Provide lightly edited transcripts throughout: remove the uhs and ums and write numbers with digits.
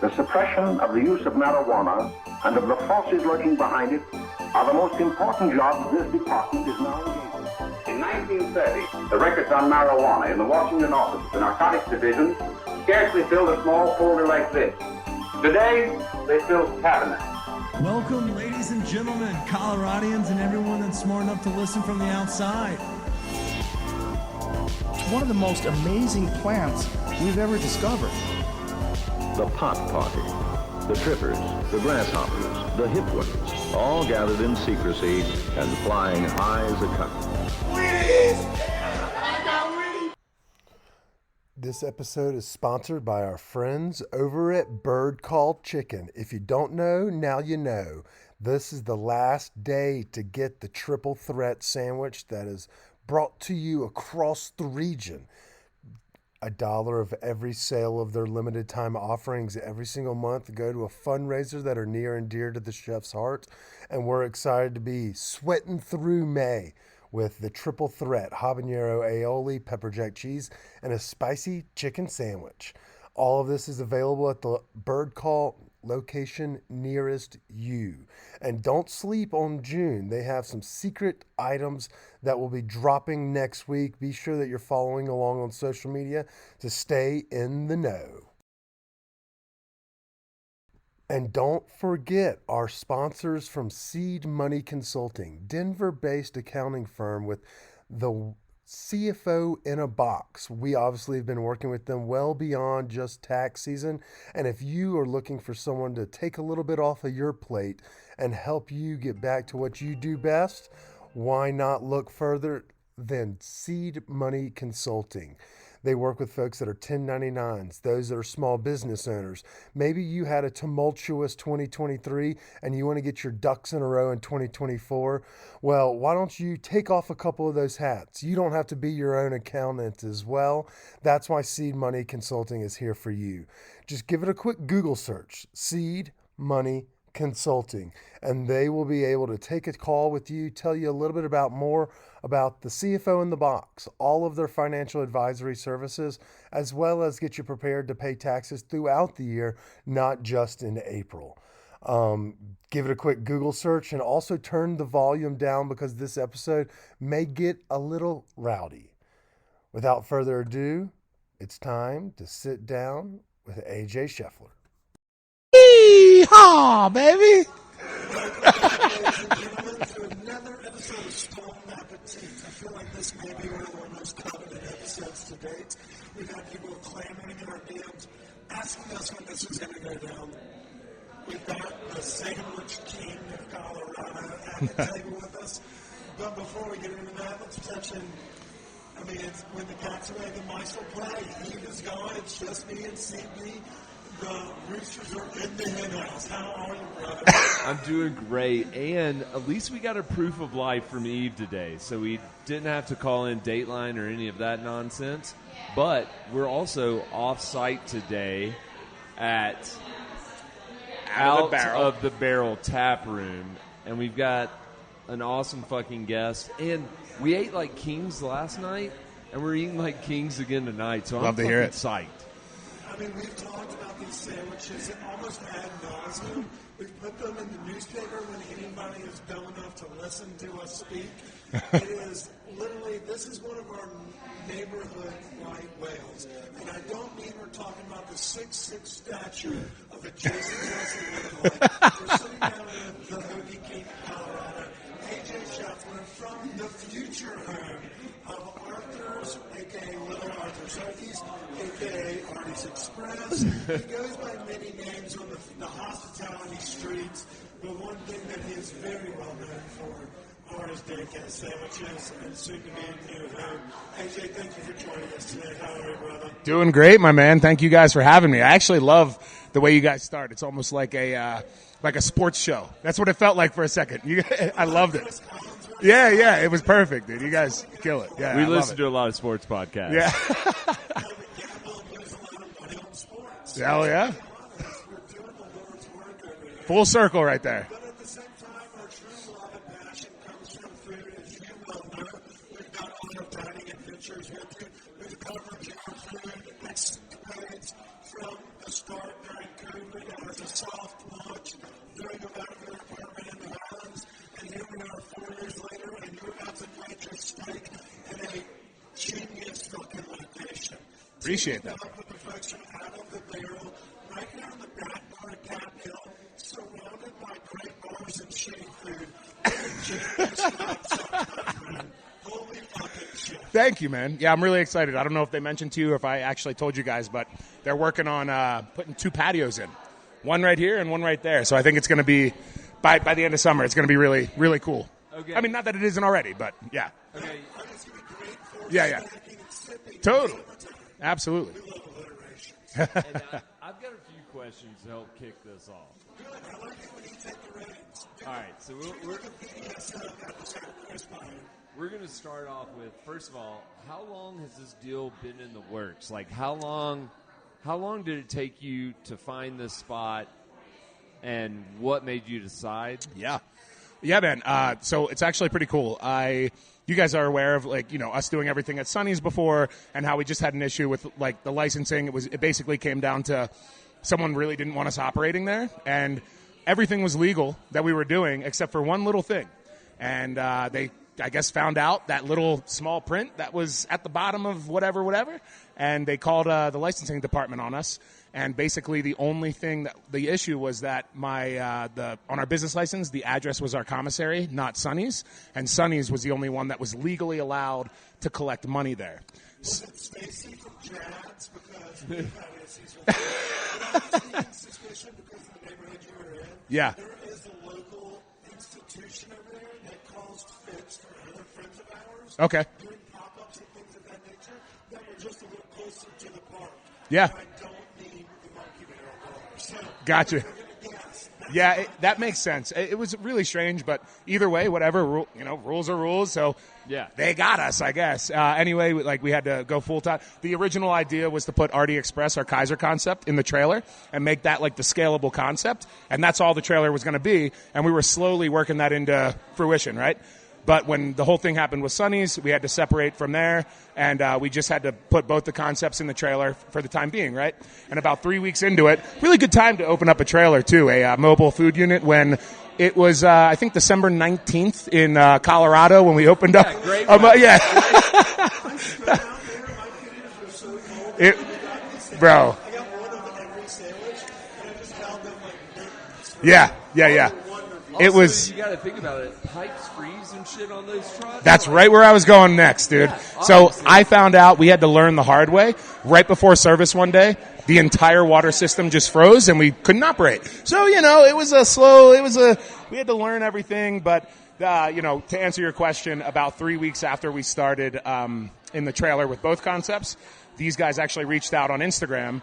the suppression of the use of marijuana and of the forces lurking behind it are the most important jobs this department is now engaged in. In 1930, the records on marijuana in the Washington office of the Narcotics Division scarcely filled a small folder like this. Today, they fill cabinets. Welcome, ladies and gentlemen, Coloradians and everyone that's smart enough to listen from the outside. It's one of the most amazing plants we've ever discovered. The pot party, the trippers, the grasshoppers, the hip ones, all gathered in secrecy and flying high as a kite. This episode is sponsored by our friends over at Birdcall Chicken. If you don't know, now you know. This is the last day to get the triple threat sandwich that is brought to you across the region. $1 of every sale of their limited time offerings every single month go to a fundraiser that are near and dear to the chef's heart. And we're excited to be sweating through May with the triple threat habanero aioli, pepper jack cheese, and a spicy chicken sandwich. All of this is available at the Birdcall location nearest you. And don't sleep on June. They have some secret items that will be dropping next week. Be sure that you're following along on social media to stay in the know. And don't forget our sponsors from Seed Money Consulting, Denver-based accounting firm with the CFO in a box. We obviously have been working with them well beyond just tax season. And if you are looking for someone to take a little bit off of your plate and help you get back to what you do best, why not look further than Seed Money Consulting? They work with folks that are 1099s, those that are small business owners. Maybe you had a tumultuous 2023 and you want to get your ducks in a row in 2024. Well, why don't you take off a couple of those hats? You don't have to be your own accountant as well. That's why Seed Money Consulting is here for you. Just give it a quick Google search, Seed Money Consulting, and they will be able to take a call with you, tell you a little bit more about the CFO in the box, all of their financial advisory services, as well as get you prepared to pay taxes throughout the year, not just in April. Give it a quick Google search and also turn the volume down because this episode may get a little rowdy. Without further ado, it's time to sit down with AJ Shreffler. Yeehaw, baby! Another episode of Stone Appetite. I feel like this may be one of our most coveted episodes to date. We've had people clamoring in our DMs, asking us when this was going to go down. We've got the Sammich King of Colorado at the table with us. But before we get into that, let's touch in. I mean, it's when the cat's away, the mice will play. Eve is gone. It's just me and CB. The roosters are in the hen house. How are you, brother? I'm doing great, and at least we got a proof of life from Eve today, so we didn't have to call in Dateline or any of that nonsense. But we're also off-site today at Out of the Barrel Tap Room, and we've got an awesome fucking guest. And we ate like kings last night, and we're eating like kings again tonight, so I'm fucking psyched. I mean, we've talked about these sandwiches almost ad nauseum. We've put them in the newspaper when anybody is dumb enough to listen to us speak. It is literally, this is one of our neighborhood white whales. And I don't mean we're talking about the 6'6" stature of a Jason Wilson lookalike. We're sitting down with the Hoagie King of Colorado, AJ Shreffler, from the future home of Arthur's, a.k.a. Little Arthur's Hoagies, a.k.a. Artie's Express. He goes by many names on the hospitality streets, but one thing that he is very well known for are his daycare sandwiches and soon to be a new home. AJ, thank you for joining us today. How are you, brother? Doing great, my man. Thank you guys for having me. I actually love the way you guys start. It's almost like a sports show. That's what it felt like for a second. I loved it. Yeah, it was perfect, dude. You guys kill it. Yeah, we listen to a lot of sports podcasts. Yeah. Hell yeah. Full circle right there. But at the same time, our true love and passion comes from food, as you well know. We've got a lot of dining adventures with you. We've covered your food escapades from the start during COVID as a soft launch, doing about your apartment in the Highlands, and here we are 4 years later, and you're about to find your steak in a genius fucking location. Appreciate that. With the folks from Out of the Barrel, right here on the back bar of Cap Hill, surrounded by great bars and shitty food. Holy fucking shit. Thank you, man. Yeah, I'm really excited. I don't know if they mentioned to you or if I actually told you guys, but they're working on putting 2 patios in. One right here and one right there. So I think it's going to be, by the end of summer, it's going to be really, really cool. Okay. I mean, not that it isn't already, but yeah. Okay. Yeah. Totally. Absolutely. And I've got a few questions to help kick this off. All right, so we're going to start off with, first of all, how long has this deal been in the works? Like, how long did it take you to find this spot, and what made you decide? Yeah, man. So it's actually pretty cool. You guys are aware of, like, you know, us doing everything at Sonny's before, and how we just had an issue with, like, the licensing. It basically came down to someone really didn't want us operating there, and everything was legal that we were doing except for one little thing. And they, I guess, found out that little small print that was at the bottom of whatever, and they called the licensing department on us. And basically the only thing the issue was that on our business license, the address was our commissary, not Sonny's. And Sonny's was the only one that was legally allowed to collect money there. Was it Stacy from Jazz? Because we've had issues with that. Suspicion because of the neighborhood you were in. Yeah. There is a local institution over there that calls fits for other friends of ours. Okay. Doing pop-ups and things of that nature that were just a little closer to the park. Yeah. I don't need the monkey barrel bar. So Gotcha. Yeah, that makes sense. It was really strange, but either way, whatever, rules are rules. So yeah, they got us, I guess. Anyway, we had to go full time. The original idea was to put RD Express, our Kaiser concept, in the trailer and make that like the scalable concept, and that's all the trailer was going to be. And we were slowly working that into fruition, right? But when the whole thing happened with Sonny's, we had to separate from there, and we just had to put both the concepts in the trailer for the time being, right? And about 3 weeks into it, really good time to open up a trailer, too, a mobile food unit, when it was, I think, December 19th in Colorado when we opened up. Yeah, great. Bro. Yeah. It was. You got to think about it. Pipes freeze and shit on those trucks. That's right where I was going next, dude. Yeah, so I found out we had to learn the hard way. Right before service one day, the entire water system just froze and we couldn't operate. So, it was we had to learn everything. But, to answer your question, about 3 weeks after we started in the trailer with both concepts, these guys actually reached out on Instagram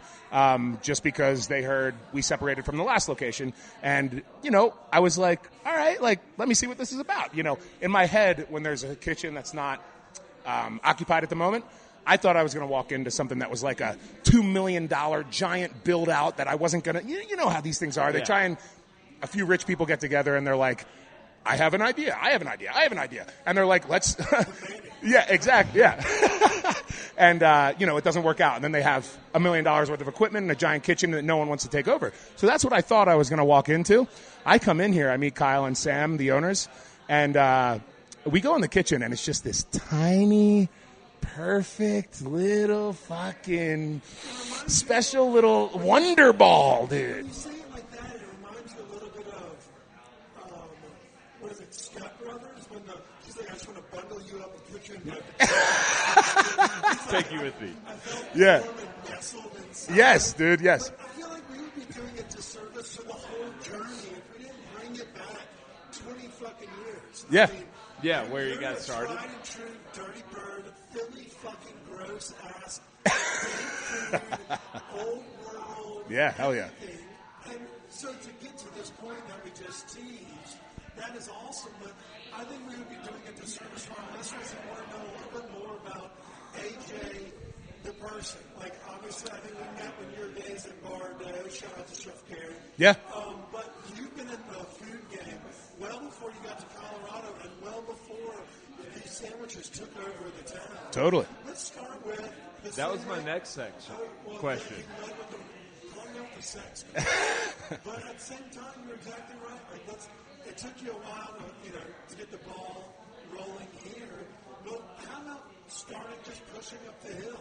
just because they heard we separated from the last location. And, I was like, all right, let me see what this is about. In my head, when there's a kitchen that's not occupied at the moment, I thought I was going to walk into something that was like a $2 million giant build out that I wasn't going to, you know how these things are. They try and a few rich people get together and they're like, I have an idea. And they're like, let's, yeah, exactly. Yeah. And, it doesn't work out. And then they have $1 million worth of equipment and a giant kitchen that no one wants to take over. So that's what I thought I was going to walk into. I come in here, I meet Kyle and Sam, the owners, and, we go in the kitchen and it's just this tiny, perfect little fucking special little wonder ball, dude. You say it like that, it reminds you a little bit of, what is it, Step Brothers? When she's like, I just want to bundle you up and put you in bed. Take you with me. Yeah. Warm and nestled inside. Yes, dude, yes. But I feel like we would be doing a disservice to the whole journey if we didn't bring it back 20 fucking years. Yeah. I mean, Yeah, where you got started. Tried and true, dirty bird, Philly fucking gross ass, old world. Yeah, hell yeah. Thing. And so to get to this point that we just teased, that is awesome. But I think we would be doing a disservice to our listeners and want to know a little bit more about AJ, the person. Like, obviously, I think we met when your days at Bordeaux. Shout out to Chef Gary. Yeah. But you've been in the food game well before you got to Colorado and well before these sandwiches took over the town. Totally. Let's start with... That was my next section. Question. You led with the Pine Melon after sex. But at the same time, you're exactly right. Like, it took you a while to get the ball rolling here. But how about starting just pushing up the hill?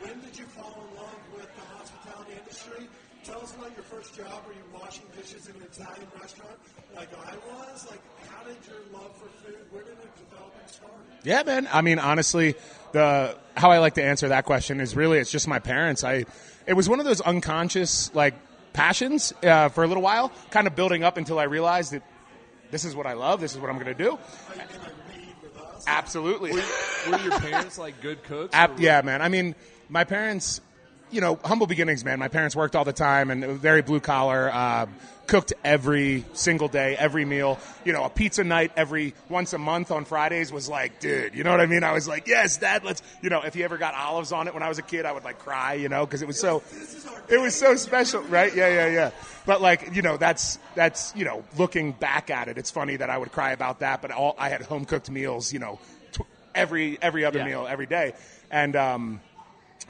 When did you fall in love with the hospitality industry? Tell us about your first job. Were you washing dishes in an Italian restaurant like I was? Like, how did your love for food, where did it develop and start? Yeah, man. I mean, honestly, how I like to answer that question is really it's just my parents. It was one of those unconscious, like, passions for a little while, kind of building up until I realized that this is what I love. This is what I'm going to do. Absolutely. Were your parents, like, good cooks? Yeah, man. I mean, my parents, humble beginnings, man. My parents worked all the time and very blue collar, cooked every single day, every meal. A pizza night once a month on Fridays was like, dude, you know what I mean? I was like, yes, Dad, let's, if you ever got olives on it when I was a kid, I would like cry, because it was so special, right? Yeah. But like, that's, looking back at it, it's funny that I would cry about that, but I had home cooked meals, every other meal every day. And,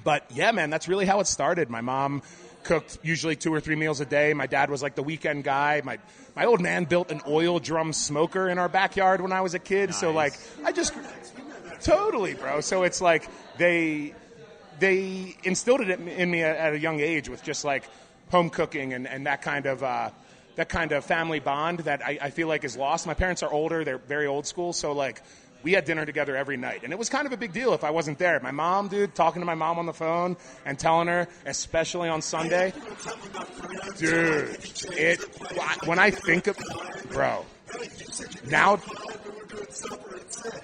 but yeah, man, that's really how it started. My mom cooked usually 2 or 3 meals a day. My dad was like the weekend guy. My old man built an oil drum smoker in our backyard when I was a kid. Nice. So like, totally, bro. So it's like they instilled it in me at a young age with just like home cooking and that kind of family bond that I feel like is lost. My parents are older. They're very old school. So like, we had dinner together every night. And it was kind of a big deal if I wasn't there. My mom, dude, talking to my mom on the phone and telling her, especially on Sunday. Dude, when I think of, bro, now,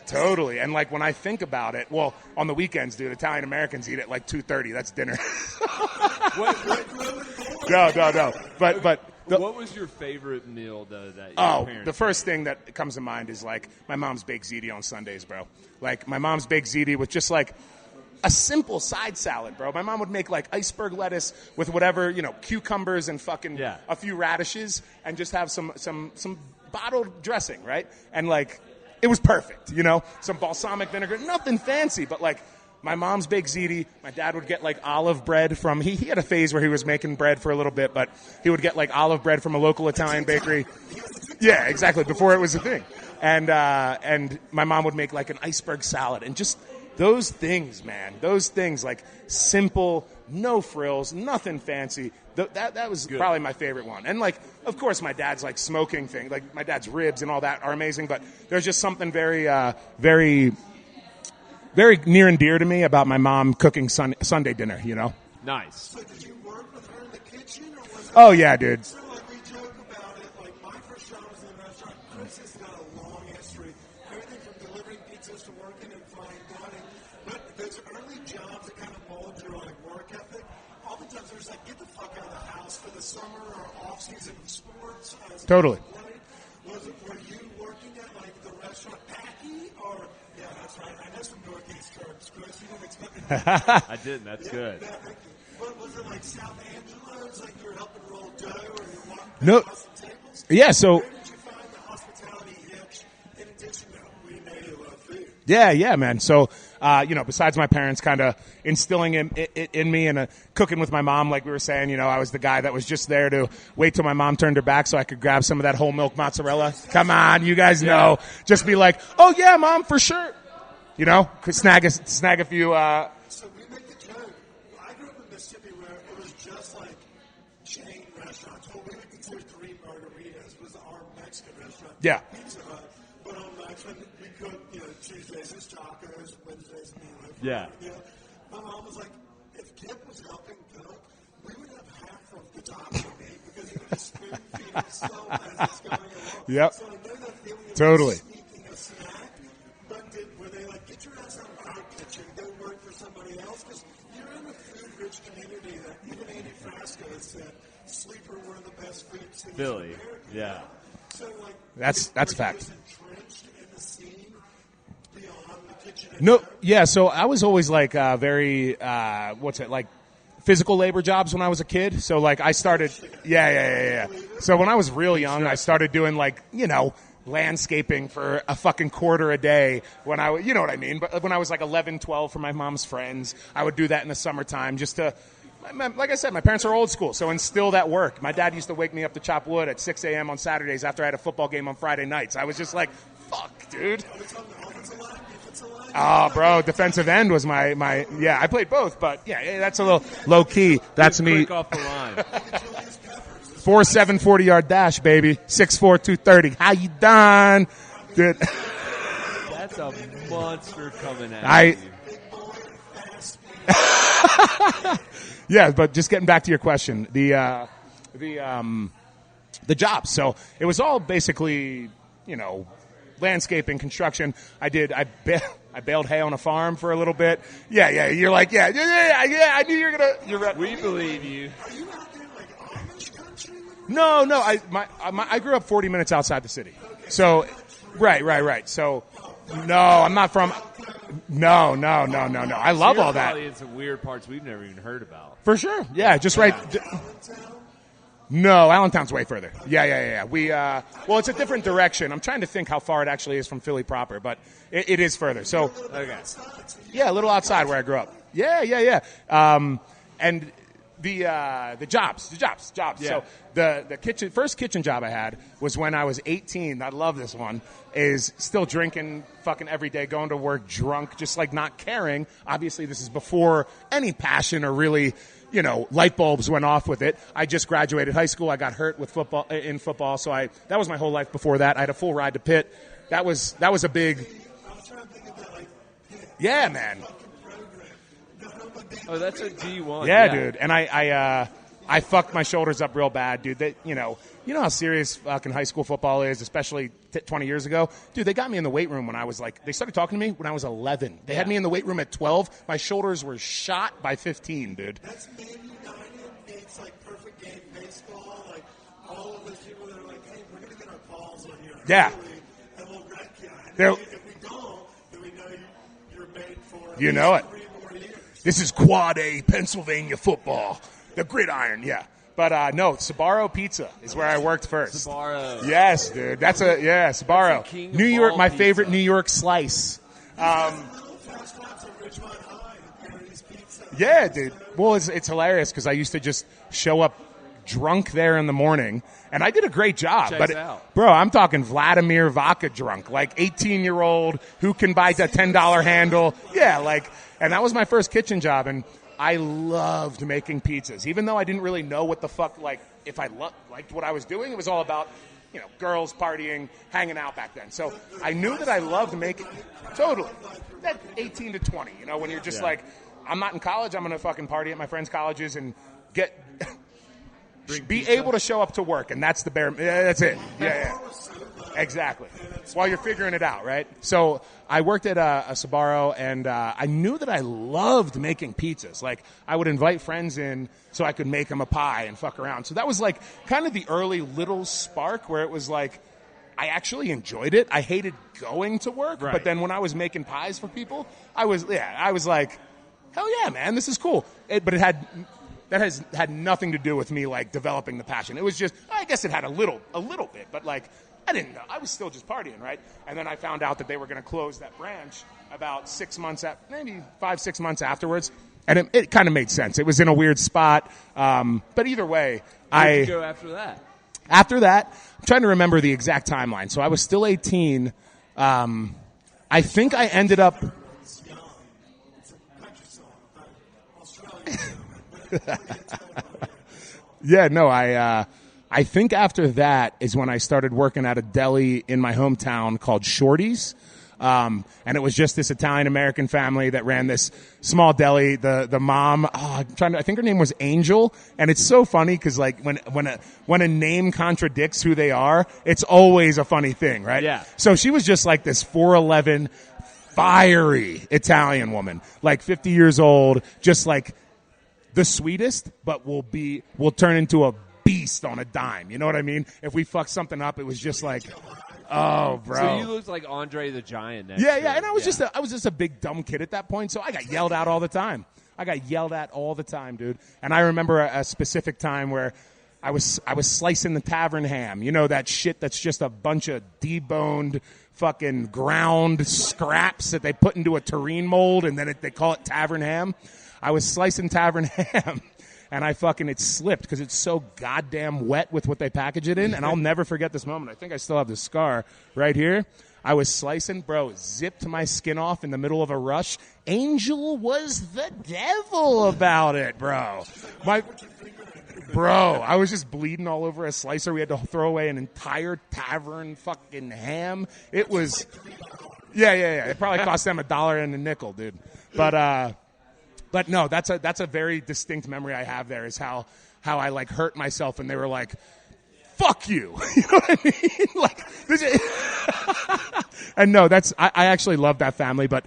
totally. And like when I think about it, well, on the weekends, dude, Italian Americans eat at like 2:30. That's dinner. No. But what was your favorite meal, though, that your parents the first thing that comes to mind is, like, my mom's baked ziti on Sundays, bro. Like, my mom's baked ziti with just, like, a simple side salad, bro. My mom would make, like, iceberg lettuce with whatever, cucumbers and fucking a few radishes and just have some bottled dressing, right? And, like, it was perfect, Some balsamic vinegar. Nothing fancy, but, like, my mom's baked ziti. My dad would get like olive bread from. He had a phase where he was making bread for a little bit, but he would get like olive bread from a local Italian bakery. Yeah, exactly. Before it was a thing, and my mom would make like an iceberg salad, and just those things, man. Those things like simple, no frills, nothing fancy. That was good. Probably my favorite one. And like, of course, my dad's like smoking thing. Like my dad's ribs and all that are amazing, but there's just something very very near and dear to me about my mom cooking Sunday dinner, Nice. So did you work with her in the kitchen? Or was it oh, yeah, dude. So like we joke about it, like my first job was in a restaurant. Chris has got a long history. Everything from delivering pizzas to working in fine dining. But those early jobs that kind of mold your like work ethic, oftentimes there's like, get the fuck out of the house for the summer or off-season sports. Totally. Were you working at like the restaurant Packy or... Yeah, that's right. I know some Northeast terms, Chris. You didn't expect me to. I didn't. That's good. What was it like South Angelo's? Like you were helping roll dough or you were walking No. across the tables? Yeah, so... Where did you find the hospitality itch in addition to we know you love food? Yeah, man. So, besides my parents kind of instilling it in me and cooking with my mom, like we were saying, I was the guy that was just there to wait till my mom turned her back so I could grab some of that whole milk mozzarella. Come on, you guys know. Just be like, oh, yeah, Mom, for sure. Snag a few. So we make the joke. I grew up in Mississippi where it was just like chain restaurants. What we would consider Three Margaritas was our Mexican restaurant. Yeah. Pizza Hut. But on nights when we cooked, Tuesdays is tacos, Wednesdays meal. Yeah. My mom was like, if Kip was helping cook, we would have half of the taco meat because he would just spoon feed himself as it's going along. Yep. So I know that feeling of Totally. sneaking a snack, but were they like, get your ass out of our kitchen, go work for somebody else? Because you're in a food-rich community that even Andy Frasco has said, sleeper, one of the best food cities Philly, in America. yeah. So like, That's a fact. was entrenched in the scene beyond the kitchen. No, yeah. So I was always like very like physical labor jobs when I was a kid. So like I started, yeah. So when I was real young, I started doing like landscaping for a fucking quarter a day when you know what I mean. But when I was like 11, 12 for my mom's friends, I would do that in the summertime just to like I said, my parents are old school, so instill that work. My dad used to wake me up to chop wood at 6 a.m. on Saturdays after I had a football game on Friday nights. I was just like, fuck, dude. Oh, bro, defensive end was my I played both, but yeah, that's a little low key. That's me. Quick off the line. 4.7 40-yard dash, baby. 6'4", 230. How you done? Dude. That's a monster coming at you. Yeah, but just getting back to your question, the jobs. So it was all basically, landscaping, construction. I baled hay on a farm for a little bit. Yeah. You're like, yeah. I knew you were gonna. We believe you. No. I grew up 40 minutes outside the city. So, right. So, no, I'm not from. No. I love all that. Probably in some weird parts we've never even heard about. For sure. Yeah, just right. No, Allentown's way further. Yeah. Well, it's a different direction. I'm trying to think how far it actually is from Philly proper, but it is further. So, okay. Yeah, a little outside where I grew up. Yeah. And the jobs. Yeah. So the first kitchen job I had was when I was 18. I love this one. Is still drinking fucking every day, going to work drunk, just like not caring. Obviously, this is before any passion or really, light bulbs went off with it. I just graduated high school. I got hurt with football, so that was my whole life before that. I had a full ride to Pitt. That was a big. Yeah, man. Oh, that's a D1. Yeah, dude. And I fucked my shoulders up real bad, dude. That you know how serious fucking high school football is, especially 20 years ago. Dude, they got me in the weight room when I was they started talking to me when I was 11. They had me in the weight room at 12. My shoulders were shot by 15, dude. That's Man United. It's like perfect game baseball. Like all of those people that are like, hey, we're going to get our balls on here. Yeah. And we'll wreck you. They're- If we don't, then we know you're made for You know it. 3 more years. This is Quad A Pennsylvania football. The gridiron, yeah. But no, Sbarro Pizza is where I worked first. Sbarro. Yes, dude. Sbarro. That's the king of New York, all my pizza. favorite New York slice. Yeah, dude. Well, it's hilarious because I used to just show up drunk there in the morning, and I did a great job. Checks but out. bro, I'm talking Vladimir vodka drunk, like 18-year-old who can buy the $10 handle. Yeah, and that was my first kitchen job, and I loved making pizzas, even though I didn't really know what the fuck, if I liked what I was doing. It was all about, girls partying, hanging out back then. So I knew that I loved making, totally, that 18 to 20, when you're just I'm not in college, I'm going to fucking party at my friends' colleges and be able to show up to work, and that's that's it. Yeah. Exactly. While you're figuring it out, right? So I worked at a Sbarro, and I knew that I loved making pizzas. I would invite friends in so I could make them a pie and fuck around. So that was kind of the early little spark where it was I actually enjoyed it. I hated going to work, right. But then when I was making pies for people, I was like, hell yeah, man, this is cool. That has had nothing to do with me developing the passion. It was just, I guess it had a little bit, but I didn't know. I was still just partying, right? And then I found out that they were going to close that branch about 6 months, maybe 5-6 months afterwards, and it kind of made sense. It was in a weird spot, but either way, Where'd you go after that? After that, I'm trying to remember the exact timeline. So I was still 18. I think I ended up. Yeah, no, I think after that is when I started working at a deli in my hometown called Shorty's. And it was just this Italian-American family that ran this small deli. The mom, I think her name was Angel. And it's so funny because when a name contradicts who they are, it's always a funny thing, right? Yeah. So So she was just this 4'11", fiery Italian woman, 50 years old, just the sweetest, but will turn into a beast on a dime. You know what I mean? If we fuck something up, it was just oh, bro. So you looked like Andre the Giant next Yeah, to him. and I was just a big dumb kid at that point, so I got yelled at all the time. Dude. And I remember a specific time where I was slicing the tavern ham. You know that shit that's just a bunch of deboned fucking ground scraps that they put into a terrine mold and then they call it tavern ham. I was slicing tavern ham and it slipped because it's so goddamn wet with what they package it in, and I'll never forget this moment. I think I still have the scar right here. I was slicing, bro, zipped my skin off in the middle of a rush. Angel was the devil about it, bro. I was just bleeding all over a slicer. We had to throw away an entire tavern fucking ham. It was, yeah. It probably cost them $1 and a nickel, dude. But no, that's a very distinct memory I have there is how I like hurt myself and they were like, fuck you. You know what I mean? Like, this is and no, I actually love that family, but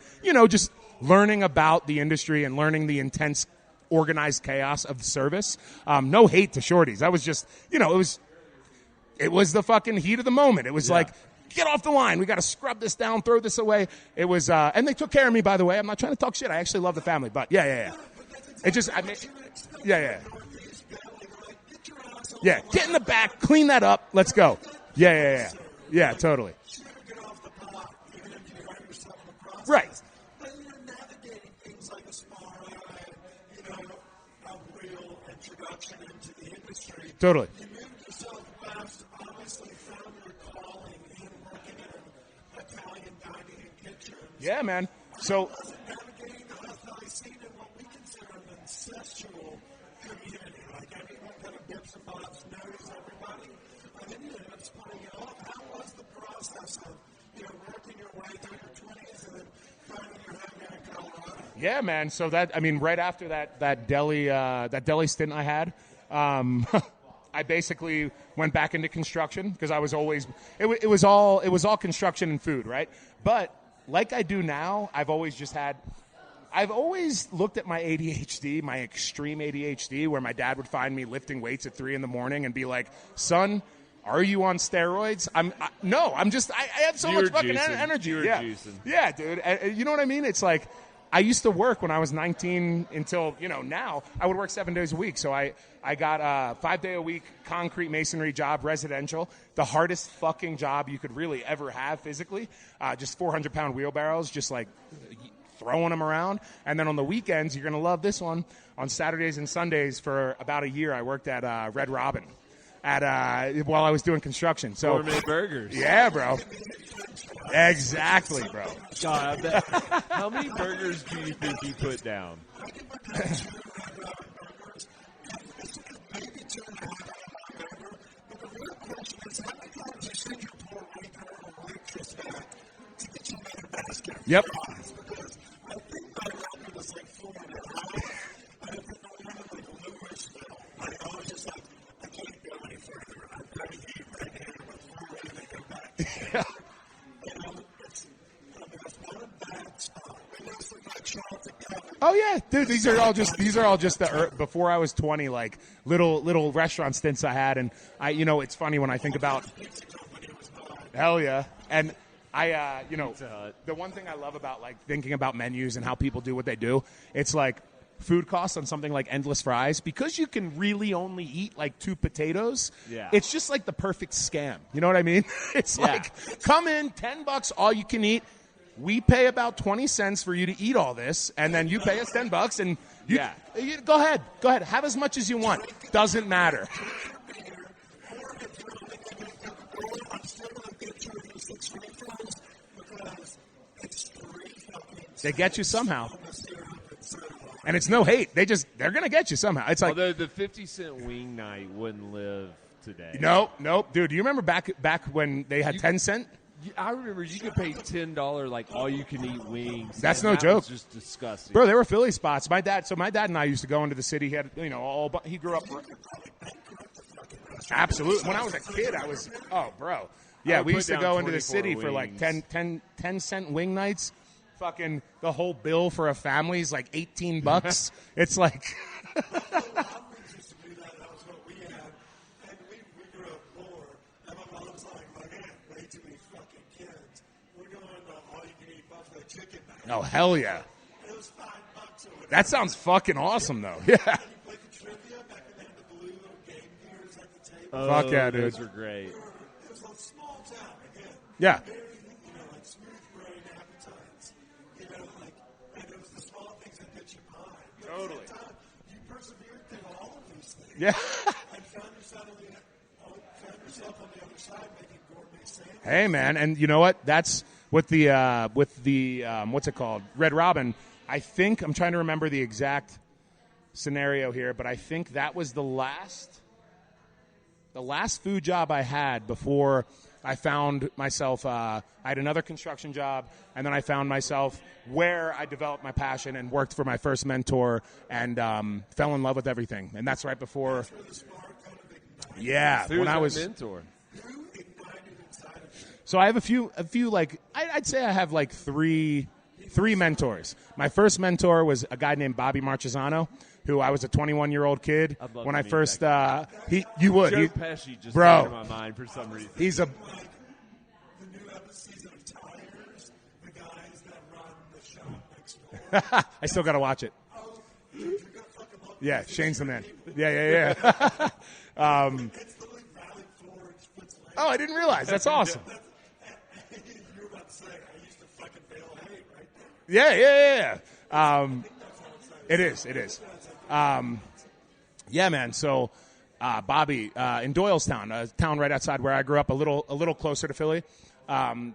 just learning about the industry and learning the intense organized chaos of service. No hate to Shorties. That was just, it was the fucking heat of the moment. It was like, get off the line. We got to scrub this down, throw this away. It was, and they took care of me, by the way. I'm not trying to talk shit. I actually love the family, but yeah. It just, yeah. Yeah, get in the back, clean that up, let's go. Yeah, totally. Right. But you're navigating things like a small a real introduction into the industry. Totally. You moved yourself west, obviously found your calling in working in Italian dining and kitchen. Yeah, man. So Navigating the high scene in what we consider an incestual community. Like everyone kind of dips and bobs, knows everybody. And then you end up splitting it off. How was the process of working your way through your 20s and then finding your home here in Colorado? yeah, man. So right after that deli stint I had, I basically went back into construction because I was always it was all construction and food, right? But like I do now, I've always looked at my ADHD, my extreme ADHD, where my dad would find me lifting weights at 3 a.m. and be like, "Son, are you on steroids?" I have so much fucking energy. Juicing. Yeah, dude. You know what I mean? It's like I used to work when I was 19 until, now I would work 7 days a week. So I got a 5-day-a-week concrete masonry job, residential, the hardest fucking job you could really ever have physically. Just 400-pound wheelbarrows, just like throwing them around. And then on the weekends, you're going to love this one. On Saturdays and Sundays for about a year, I worked at Red Robin while I was doing construction. So Gourmet burgers. Yeah, bro. Exactly, bro. God, I bet. How many burgers do you think you put down? Yep. Yeah. Oh yeah, dude. These are all just the before I was 20, like little restaurant stints I had, and it's funny when I think about. Hell yeah, and I the one thing I love about like thinking about menus and how people do what they do, it's like food costs on something like endless fries, because you can really only eat like 2 potatoes. Yeah. It's just like the perfect scam. You know what I mean? It's like, come in, $10, all you can eat. We pay about 20 cents for you to eat all this, and then you pay us $10, and you go ahead, have as much as you want. Doesn't matter. They get you somehow. And it's no hate. They're going to get you somehow. It's like, although the 50-cent wing night wouldn't live today. Nope. Dude, do you remember back when they had 10 cent? I remember you could pay $10 like all-you-can-eat wings. That's no that joke. Was just disgusting. Bro, they were Philly spots. My dad and I used to go into the city. He had, he grew up. Absolutely. When I was a kid, bro. Yeah, we used to go into the city for like 10-cent wing nights. Fucking the whole bill for a family is like $18. It's like. Oh, hell yeah. That sounds fucking awesome, though. Yeah. Oh, fuck yeah, dude. Those were great. Yeah. Totally. You persevered through all Yeah. And found yourself on the other side making gourmet sandwiches. Hey, man, and you know what? That's with the what's it called? Red Robin. I think I'm trying to remember the exact scenario here, but I think that was the last food job I had before I found myself. I had another construction job, and then I found myself where I developed my passion and worked for my first mentor and fell in love with everything. And that's right before. Yeah, Who's when I that was. mentor? So I have a few like I'd say I have like three mentors. My first mentor was a guy named Bobby Marchesano, who I was a 21-year-old kid I'd love when to I meet first. that You would. Joe Pesci just bro. came to my mind for some reason. He's a. The new episode of Tires, the guys that run the shop next door. I still got to watch it. You're gonna fuck them up. Yeah, Shane's the man. Yeah. It's literally Valley Forge, Fitzway. Oh, I didn't realize. That's awesome. You were about to say, I used to fucking bale hay right there. Yeah. It is. Yeah, man. So, Bobby in Doylestown, a town right outside where I grew up, a little closer to Philly.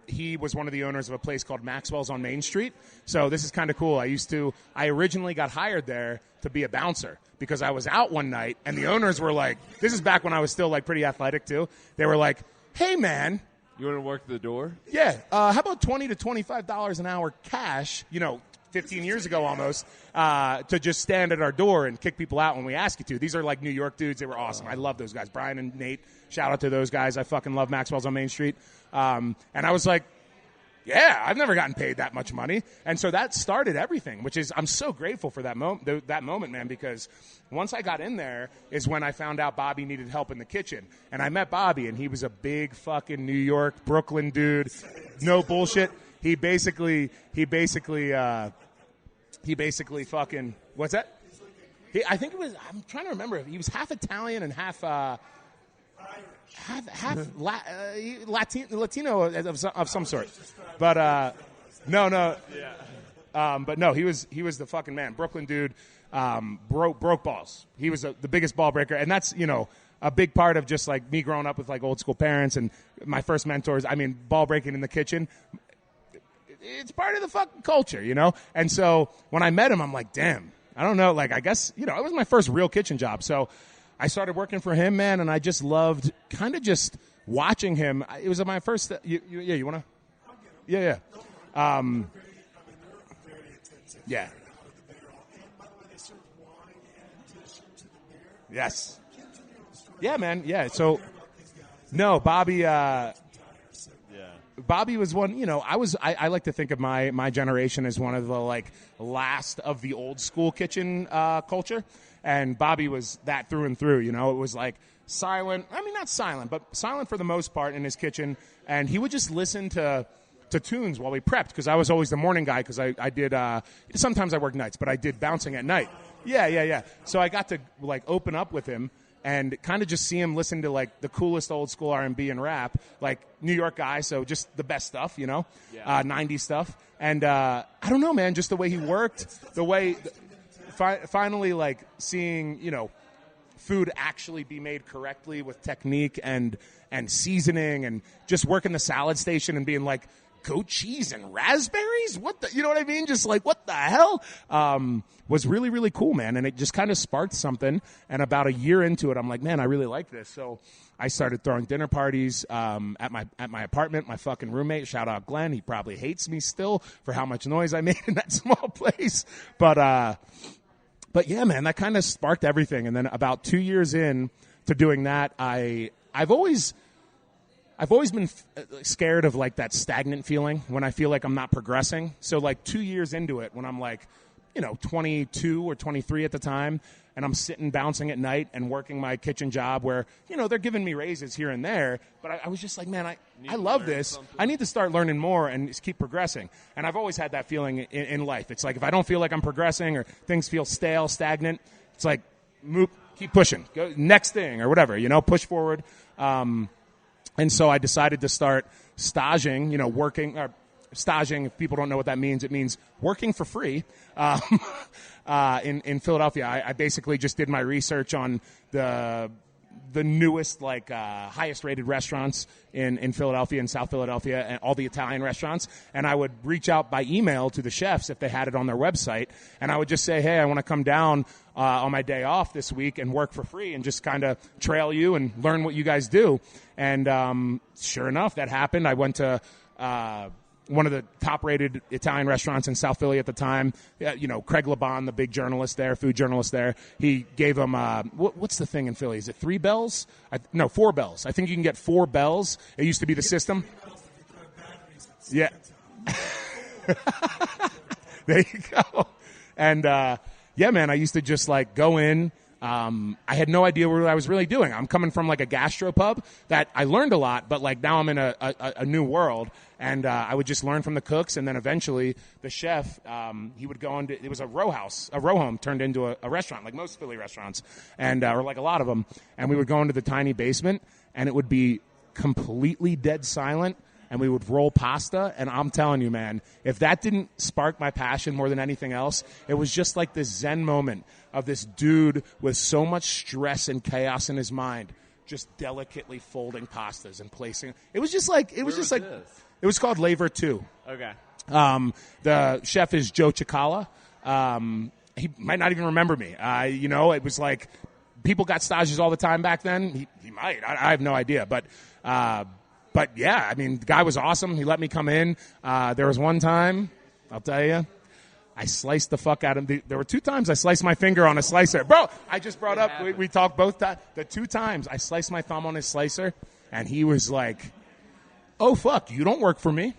He was one of the owners of a place called Maxwell's on Main Street. So this is kind of cool. I originally got hired there to be a bouncer because I was out one night and the owners were like, this is back when I was still like pretty athletic too. They were like, hey man, You want to work the door? yeah, how about $20 to $25 an hour cash, 15 years ago almost, to just stand at our door and kick people out when we ask you to. These are like New York dudes. They were awesome. I love those guys. Brian and Nate, shout out to those guys. I fucking love Maxwell's on Main Street. And I was like, yeah, I've never gotten paid that much money. And so that started everything, which is, I'm so grateful for that moment, man, because once I got in there is when I found out Bobby needed help in the kitchen. And I met Bobby, and he was a big fucking New York, Brooklyn dude. No bullshit. He basically fucking, what's that? I think it was, I'm trying to remember. He was half Italian and half Latino of some sort. But no. But no, he was the fucking man. Brooklyn dude, broke balls. He was the biggest ball breaker, and that's a big part of just like me growing up with like old school parents and my first mentors. I mean, ball breaking in the kitchen. It's part of the fucking culture, And so when I met him, I'm like, damn, I don't know. Like, I guess, it was my first real kitchen job. So I started working for him, man, and I just loved kind of just watching him. It was my first, you want to? Yeah. Yeah. Yes. Yeah, man. Yeah. So, no, Bobby, Bobby was one, I like to think of my generation as one of the like last of the old school kitchen culture. And Bobby was that through and through, it was like silent. I mean, not silent, but silent for the most part in his kitchen. And he would just listen to tunes while we prepped because I was always the morning guy because I did, sometimes I worked nights, but I did bouncing at night. Yeah. So I got to like open up with him and kind of just see him listen to like the coolest old school R&B and rap, like New York guy. So just the best stuff, 90s stuff. And I don't know, man, just the way he worked, the way finally like seeing, food actually be made correctly with technique and seasoning and just working the salad station and being like, goat cheese and raspberries? What the, you know what I mean? Just like, what the hell? Was really, really cool, man. And it just kind of sparked something. And about a year into it, I'm like, man, I really like this. So I started throwing dinner parties at my apartment. My fucking roommate, shout out Glenn. He probably hates me still for how much noise I made in that small place. But yeah, man, that kind of sparked everything. And then about 2 years in to doing that, I've always been scared of like that stagnant feeling when I feel like I'm not progressing. So like 2 years into it, when I'm like, 22 or 23 at the time, and I'm sitting bouncing at night and working my kitchen job where, they're giving me raises here and there. But I was just like, man, I love this. Something. I need to start learning more and just keep progressing. And I've always had that feeling in life. It's like if I don't feel like I'm progressing or things feel stale, stagnant, it's like, move, keep pushing, go next thing or whatever, push forward. And so I decided to start staging, staging, if people don't know what that means, it means working for free in Philadelphia. I basically just did my research on the newest, highest rated restaurants in Philadelphia and South Philadelphia, and all the Italian restaurants. And I would reach out by email to the chefs if they had it on their website. And I would just say, hey, I want to come down on my day off this week and work for free and just kind of trail you and learn what you guys do. And sure enough, that happened. I went to one of the top-rated Italian restaurants in South Philly at the time. Craig Laban, the big journalist there, food journalist there, he gave them, what's the thing in Philly? Is it 3 bells? No, 4 bells. I think you can get 4 bells. It used to be the system. Yeah. There you go. And, yeah, man, I used to just, go in. I had no idea what I was really doing. I'm coming from, a gastropub that I learned a lot, but, now I'm in a new world. And I would just learn from the cooks, and then eventually the chef, he would go into, it was a row home turned into a restaurant, like most Philly restaurants, and or like a lot of them. And we would go into the tiny basement, and it would be completely dead silent, and we would roll pasta. And I'm telling you, man, if that didn't spark my passion more than anything else, it was just like this Zen moment of this dude with so much stress and chaos in his mind, just delicately folding pastas and placing. It was just like, it was called Laver 2. Okay. The chef is Joe Cicala. He might not even remember me. It was like people got stages all the time back then. He might. I have no idea. But yeah, I mean, the guy was awesome. He let me come in. There was one time, I'll tell you, I sliced the fuck out of him. There were 2 times I sliced my finger on a slicer. Bro, I just brought up, we talked both times. The 2 times I sliced my thumb on his slicer, and he was like, oh, fuck, you don't work for me,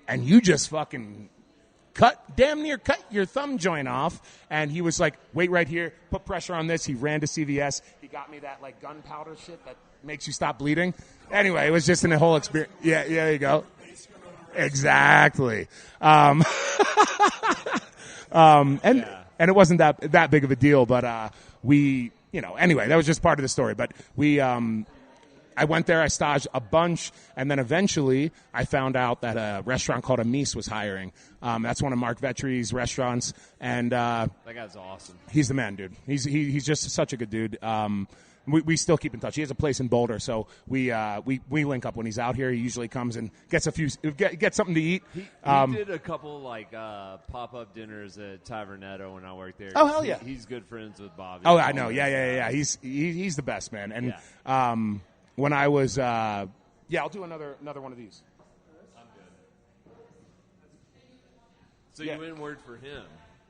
and you just fucking damn near cut your thumb joint off. And he was like, wait right here, put pressure on this. He ran to CVS. He got me that, gunpowder shit that makes you stop bleeding. Anyway, it was just in the whole experience. Yeah, there you go. Exactly. And it wasn't that big of a deal, but anyway, that was just part of the story. But I went there, I staged a bunch, and then eventually I found out that a restaurant called Amis was hiring. That's one of Mark Vetri's restaurants, and that guy's awesome. He's the man, dude. He's just such a good dude. We still keep in touch. He has a place in Boulder, so we link up when he's out here. He usually comes and gets something to eat. He did a couple pop-up dinners at Tavernetto when I worked there. Oh, hell yeah. He's good friends with Bobby. Oh, I know. Yeah. He's the best, man. And when I was I'll do another one of these. I'm good. So you went word for him.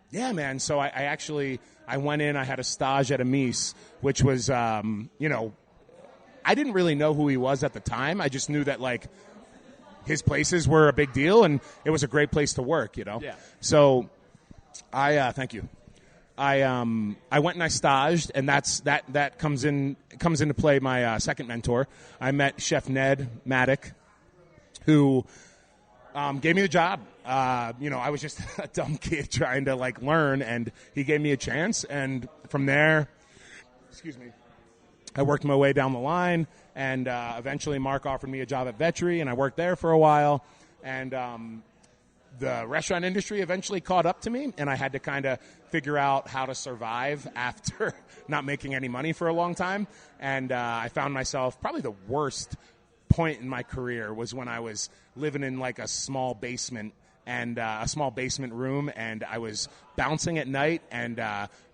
Yeah, man. So I went in. I had a stage at Amis, which was, I didn't really know who he was at the time. I just knew that, his places were a big deal, and it was a great place to work, Yeah. So thank you. I went and I staged, and that comes into play my second mentor. I met Chef Ned Maddock, who gave me the job. I was just a dumb kid trying to learn, and he gave me a chance. And from there, I worked my way down the line, and eventually Mark offered me a job at Vetri, and I worked there for a while. And the restaurant industry eventually caught up to me, and I had to kind of figure out how to survive after not making any money for a long time. And I found myself, probably the worst point in my career was when I was living in a small basement and a small basement room, and I was bouncing at night, and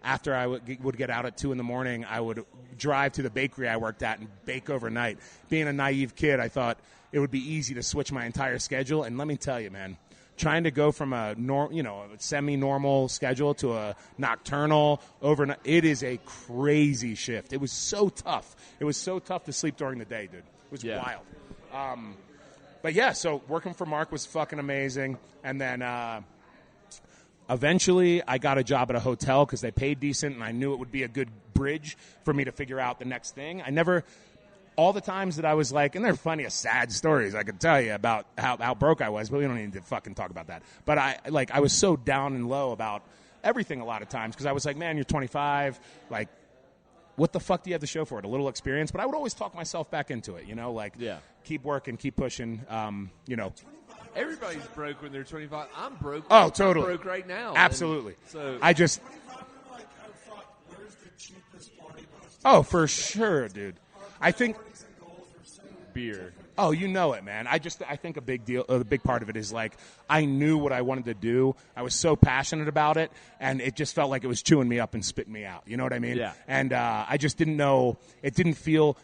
after I would get out at 2 a.m, I would drive to the bakery I worked at and bake overnight. Being a naive kid, I thought it would be easy to switch my entire schedule, and let me tell you, man, trying to go from a semi-normal schedule to a nocturnal overnight, it is a crazy shift. It was so tough. It was so tough to sleep during the day, dude. It was wild. But yeah, so working for Mark was fucking amazing. And then eventually I got a job at a hotel because they paid decent, and I knew it would be a good bridge for me to figure out the next thing. All the times that I was and there are plenty of sad stories I could tell you about how broke I was, but we don't need to fucking talk about that. But I was so down and low about everything a lot of times because I was man, you're 25, what the fuck do you have to show for it? A little experience. But I would always talk myself back into it, keep working, keep pushing, 25 everybody's broke when they're 25. I'm broke. Oh, totally. I'm broke right now. Absolutely. And so I just. Oh, for sure, dude. I think beer. Oh, you know it, man. I think a big part of it is like I knew what I wanted to do. I was so passionate about it, and it just felt like it was chewing me up and spitting me out. You know what I mean? Yeah. And I just didn't know. It didn't feel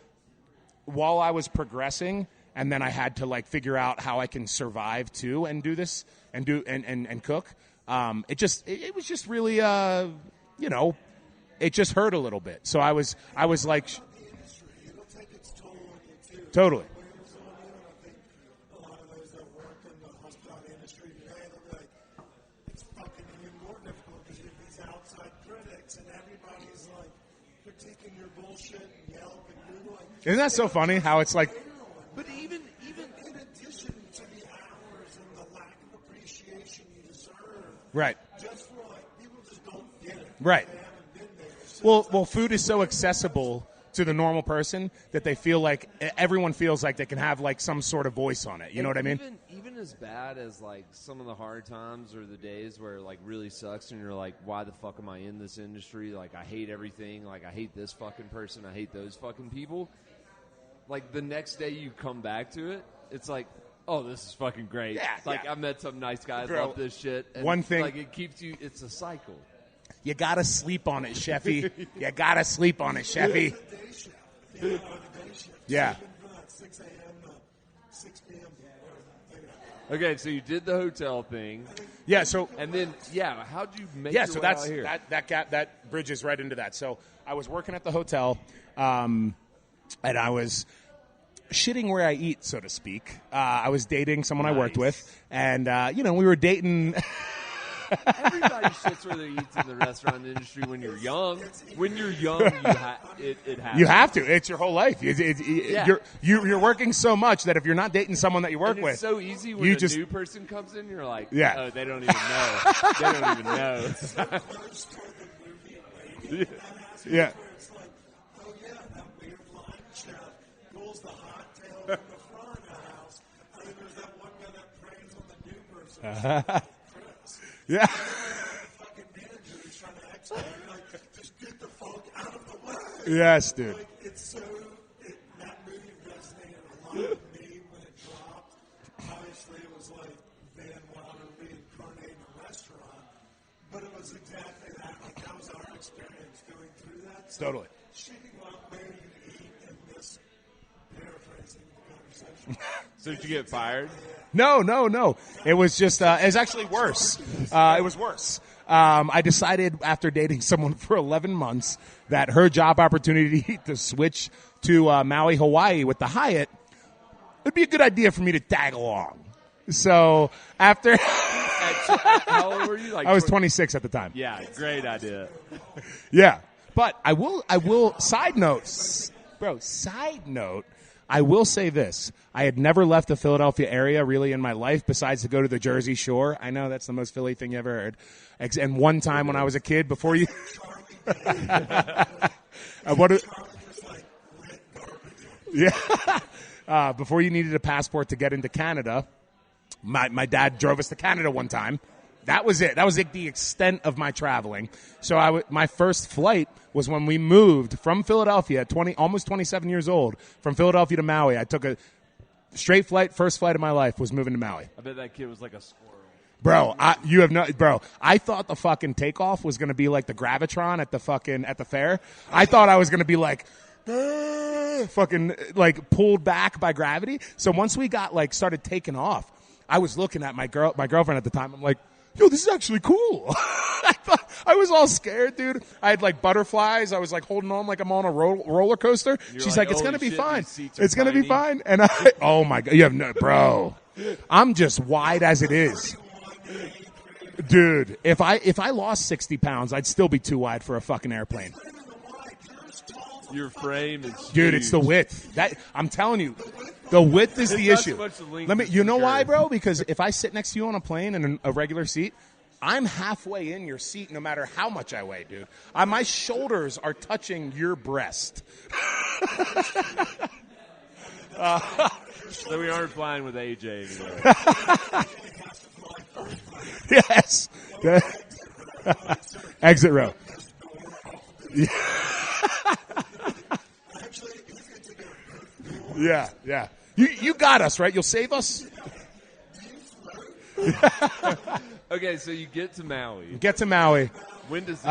while I was progressing, and then I had to like figure out how I can survive too and do this and cook. It was just really it just hurt a little bit. So I was like, totally. Isn't that so funny how it's like? But even in addition to the hours and the lack of appreciation you deserve, Right. just for like people just don't get it. Right. They haven't been there. So Well, food is so accessible to the normal person that they feel like everyone feels like they can have like some sort of voice on it. You know what I mean? Even as bad as like some of the hard times or the days where it like really sucks and you're like, why the fuck am I in this industry? Like I hate everything. Like I hate this fucking person. I hate those fucking people. Like the next day you come back to it, it's like, oh, this is fucking great. Yeah, like yeah. I met some nice guys, Bro, love this shit. And one thing- like it keeps you. It's a cycle. You gotta sleep on it, Chefy. You gotta sleep on it, Chefy. Yeah. 6 a.m. to 6 p.m. Okay, so you did the hotel thing, Yeah. So and then how'd you make yeah. your So way that's out here? that bridges right into that. So I was working at the hotel, and I was shitting where I eat, so to speak. I was dating someone I worked with, and we were dating. Everybody shits where they eat in the restaurant industry when you're young. When you're young, it happens. You have to. It's your whole life. Yeah. You're working so much that if you're not dating someone that you work And with, it's so easy when you a just new person comes in. You're like, Yeah. oh, they don't even know. They don't even know. yeah. It's like, oh yeah, that weird line chef pulls the hot tail from the front of the house, and then there's that one guy that preys on the new person. Chris. Yeah. Fucking manager who's trying to expedite. You're like, just get the fuck out of the way. Yes, dude. Like, it's so that movie resonated a lot with me when it dropped. Obviously, it was like Van Wilder reincarnated in a restaurant, but it was exactly that. Like that was our experience going through that. So Totally. shitting on where you eat in this paraphrasing the conversation. So did you get fired? No. It was just, it was actually worse. It was worse. I decided after dating someone for 11 months that her job opportunity to switch to Maui, Hawaii with the Hyatt, it would be a good idea for me to tag along. So after How old were you? Like I was 26 at the time. Yeah, great idea. Yeah. But I will side note, I will say this. I had never left the Philadelphia area really in my life besides to go to the Jersey Shore. I know that's the most Philly thing you ever heard. And one time when I was a kid before you... before you needed a passport to get into Canada, my dad drove us to Canada one time. That was it. That was like the extent of my traveling. So my first flight was when we moved from Philadelphia at almost 27 years old, from Philadelphia to Maui. I took a straight flight. First flight of my life was moving to Maui. I bet that kid was like a squirrel. Bro, I thought the fucking takeoff was going to be like the Gravitron at the fair. I thought I was going to be like, fucking like pulled back by gravity. So once we got like started taking off, I was looking at my girlfriend at the time. I'm like, yo, this is actually cool. I was all scared, dude. I had like butterflies. I was like holding on like I'm on a roller coaster. She's like, it's going to be fine. It's going to be fine. And oh my God, bro, I'm just wide as it is. Dude, if I lost 60 pounds, I'd still be too wide for a fucking airplane. Your frame is Dude, huge. it's the width. That I'm telling you, the width is the not issue. so much the length Let me. as You the know why, curve. bro? Because if I sit next to you on a plane in a regular seat, I'm halfway in your seat, no matter how much I weigh, dude. My shoulders are touching your breast. So we aren't flying with AJ anymore. Yes. Exit row. Yeah, yeah. You got us, right? You'll save us? Okay, so you get to Maui. Get to Maui. When does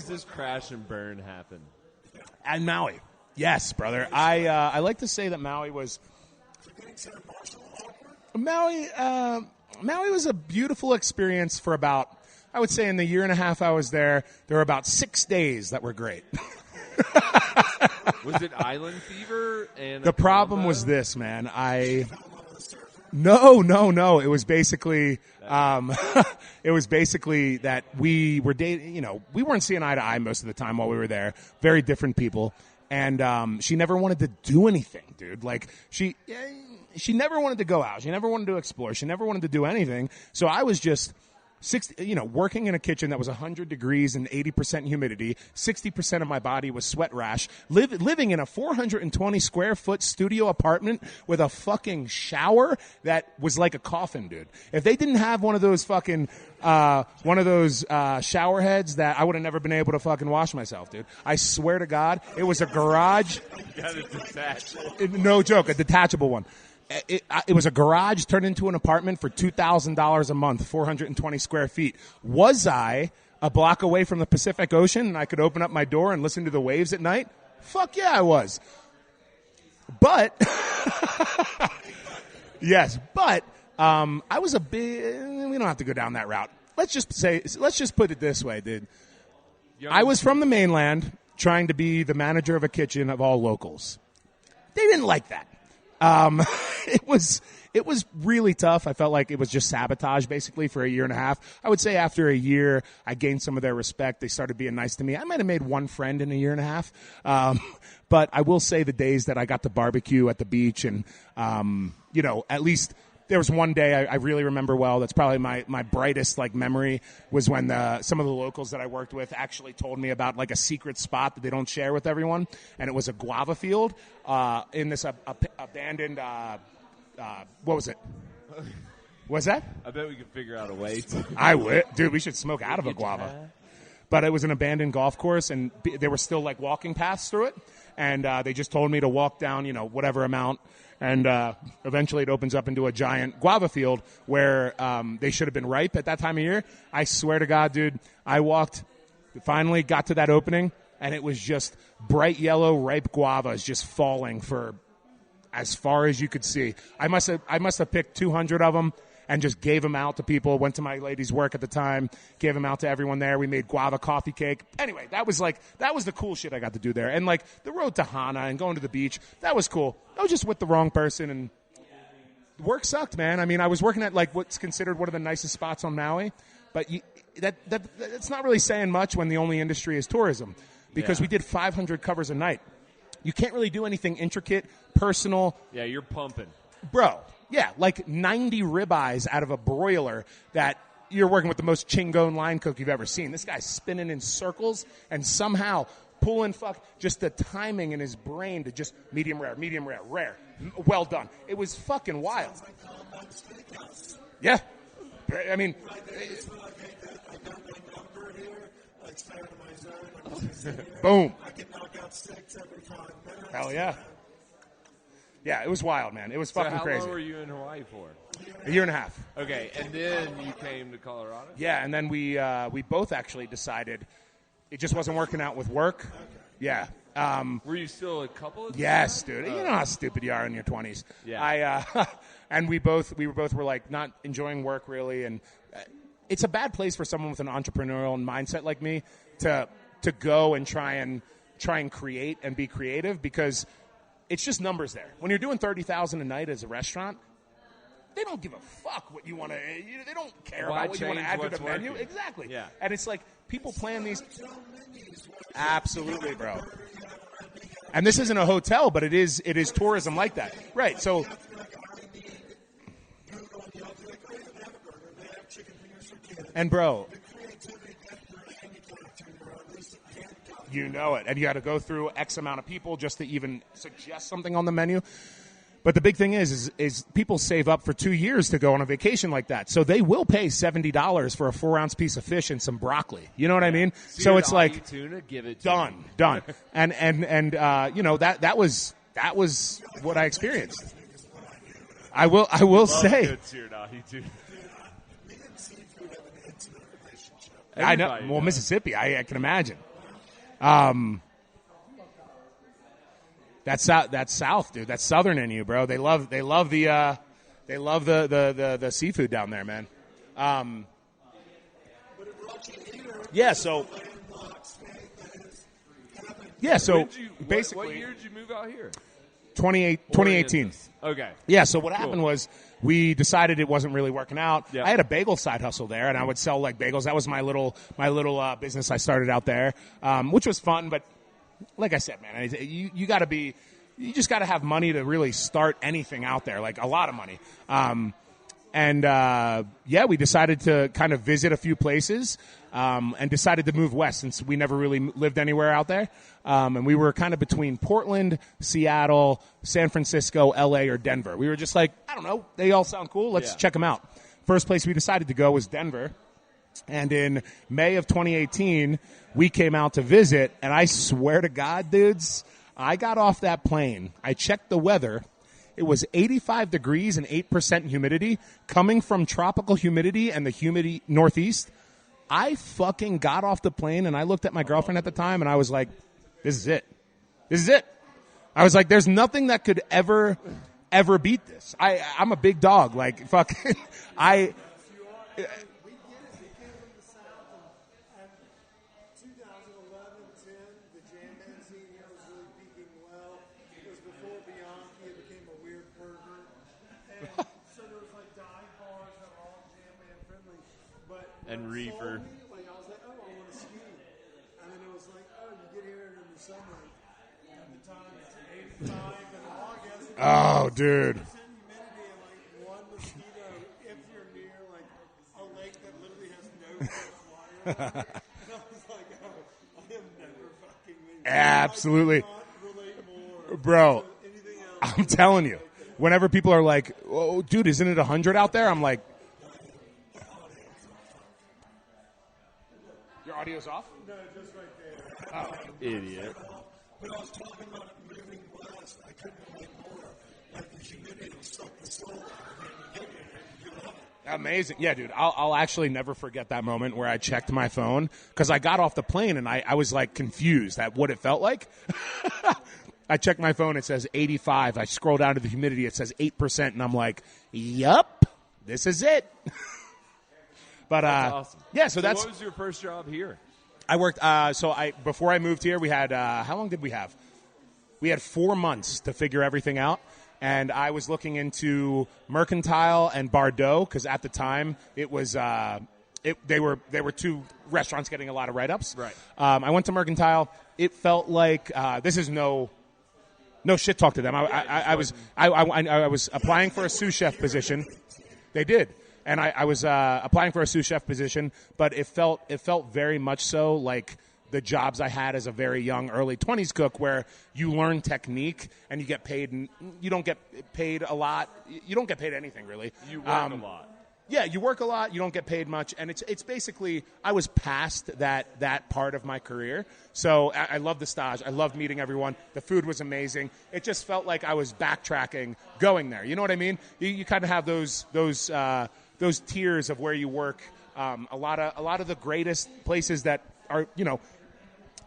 this crash and burn happen? At Maui. Yes, brother. I like to say that Maui was a beautiful experience for about, I would say in the year and a half I was there were about 6 days that were great. Was it island fever? And the problem was this, man. No. It was basically, that we were dating. We weren't seeing eye to eye most of the time while we were there. Very different people, and she never wanted to do anything, dude. Like she never wanted to go out. She never wanted to explore. She never wanted to do anything. So I was just working in a kitchen that was 100 degrees and 80% humidity. 60% of my body was sweat rash. Living in a 420 square foot studio apartment with a fucking shower that was like a coffin, dude. If they didn't have one of those fucking shower heads, that I would have never been able to fucking wash myself, dude. I swear to God, it was a garage. You got it detached. No joke, a detachable one. It was a garage turned into an apartment for $2,000 a month, 420 square feet. Was I a block away from the Pacific Ocean and I could open up my door and listen to the waves at night? Fuck yeah, I was. But, yes, but I was a bit, we don't have to go down that route. Let's just put it this way, dude. I was from the mainland trying to be the manager of a kitchen of all locals. They didn't like that. It was really tough. I felt like it was just sabotage basically for a year and a half. I would say after a year, I gained some of their respect. They started being nice to me. I might have made one friend in a year and a half. But I will say the days that I got to barbecue at the beach and, at least there was one day I really remember well. That's probably my brightest memory was when some of the locals that I worked with actually told me about a secret spot that they don't share with everyone, and it was a guava field in this abandoned. What was it? What's that? I bet we could figure out a way to. I would, dude. We should smoke out of a guava. But it was an abandoned golf course, and there were still walking paths through it, and they just told me to walk down, whatever amount. And eventually it opens up into a giant guava field where they should have been ripe at that time of year. I swear to God, dude, I finally got to that opening, and it was just bright yellow ripe guavas just falling for as far as you could see. I must have picked 200 of them and just gave them out to people. Went to my lady's work at the time, gave them out to everyone there. We made guava coffee cake. Anyway, that was the cool shit I got to do there. And the road to Hana and going to the beach, that was cool. I was just with the wrong person, and work sucked, man. I mean, I was working at what's considered one of the nicest spots on Maui, but that's not really saying much when the only industry is tourism, because we did 500 covers a night. You can't really do anything intricate, personal. Yeah, you're pumping. Bro. Yeah, 90 ribeyes out of a broiler that you're working with the most chingon line cook you've ever seen. This guy's spinning in circles and somehow pulling just the timing in his brain to just medium rare, rare. Well done. It was fucking wild. Yeah. I mean. Boom. Hell yeah. Yeah, it was wild, man. It was fucking crazy. How long were you in Hawaii for? A year and a half. Okay, and then you came to Colorado? Yeah, and then we both actually decided it just wasn't working out with work. Yeah. Were you still a couple? Yes, dude. You know how stupid you are in your 20s. Yeah. And we both were not enjoying work really, and it's a bad place for someone with an entrepreneurial mindset like me to go and try and create and be creative, because it's just numbers there. When you're doing $30,000 a night as a restaurant, they don't give a fuck what you want to. They don't care about what you want to add to the menu. Exactly. Yeah. And it's people plan these. Absolutely, bro. And this isn't a hotel, but it is tourism like that, right? So. And bro. You know it. And you got to go through X amount of people just to even suggest something on the menu. But the big thing is people save up for 2 years to go on a vacation like that. So they will pay $70 for a 4-ounce piece of fish and some broccoli. You know what I mean? So it's like tuna, give it to done. and that was what I experienced. I will say. Good seared-ahi tuna. I know. Well, Mississippi, I can imagine. That's south, dude. That's southern in you, bro. They love the seafood down there, man. So basically, what year did you move out here? 2018. Okay. Yeah, so what happened was we decided it wasn't really working out. Yep. I had a bagel side hustle there, and I would sell like bagels. That was my little business I started out there, which was fun. But like I said, man, you just got to have money to really start anything out there, like a lot of money. We decided to kind of visit a few places and decided to move west since we never really lived anywhere out there. And we were kind of between Portland, Seattle, San Francisco, L.A., or Denver. We were just like, I don't know, they all sound cool. Let's check them out. First place we decided to go was Denver. And in May of 2018, we came out to visit, and I swear to God, dudes, I got off that plane. I checked the weather. It was 85 degrees and 8% humidity. Coming from tropical humidity and the humidity northeast, I fucking got off the plane, and I looked at my girlfriend at the time, and I was like, this is it. This is it. I was like, there's nothing that could ever beat this. I'm a big dog. Like, fucking, and reefer. Like, I was like, oh, I want to ski. And then it was like, oh, you get here in the summer. At the time, it's 85 in August. Oh, dude. Humidity and like one mosquito if you're near like a lake that literally has no fresh water. And I was like, oh, I am never fucking leaving. Absolutely. I cannot relate more Bro, to anything else. I'm telling you. Whenever people are like, oh, dude, isn't it 100 out there? I'm like, your audio's off? No, just right there. Oh. Idiot. But I was talking about moving west. I couldn't relate more. Like the humidity sucked the soul out of it. Amazing. Yeah, dude, I'll actually never forget that moment where I checked my phone because I got off the plane and I was like confused at what it felt like. I checked my phone. It says 85. I scroll down to the humidity. It says 8%. And I'm like, yup, this is it. But that's awesome. Yeah, so that's what was your first job here? I worked. Before I moved here, we had how long did we have? We had 4 months to figure everything out, and I was looking into Mercantile and Bardot because at the time it was they were two restaurants getting a lot of write-ups. Right. I went to Mercantile. It felt like this is no shit talk to them. I was applying for a sous chef position. They did. And I was applying for a sous chef position, but it felt very much so like the jobs I had as a very young, early 20s cook where you learn technique and you get paid. And you don't get paid a lot. You don't get paid anything, really. You work a lot. Yeah, you work a lot. You don't get paid much. And it's basically I was past that part of my career. So I loved the stage. I loved meeting everyone. The food was amazing. It just felt like I was backtracking going there. You know what I mean? You kind of have those tiers of where you work. A lot of the greatest places that are,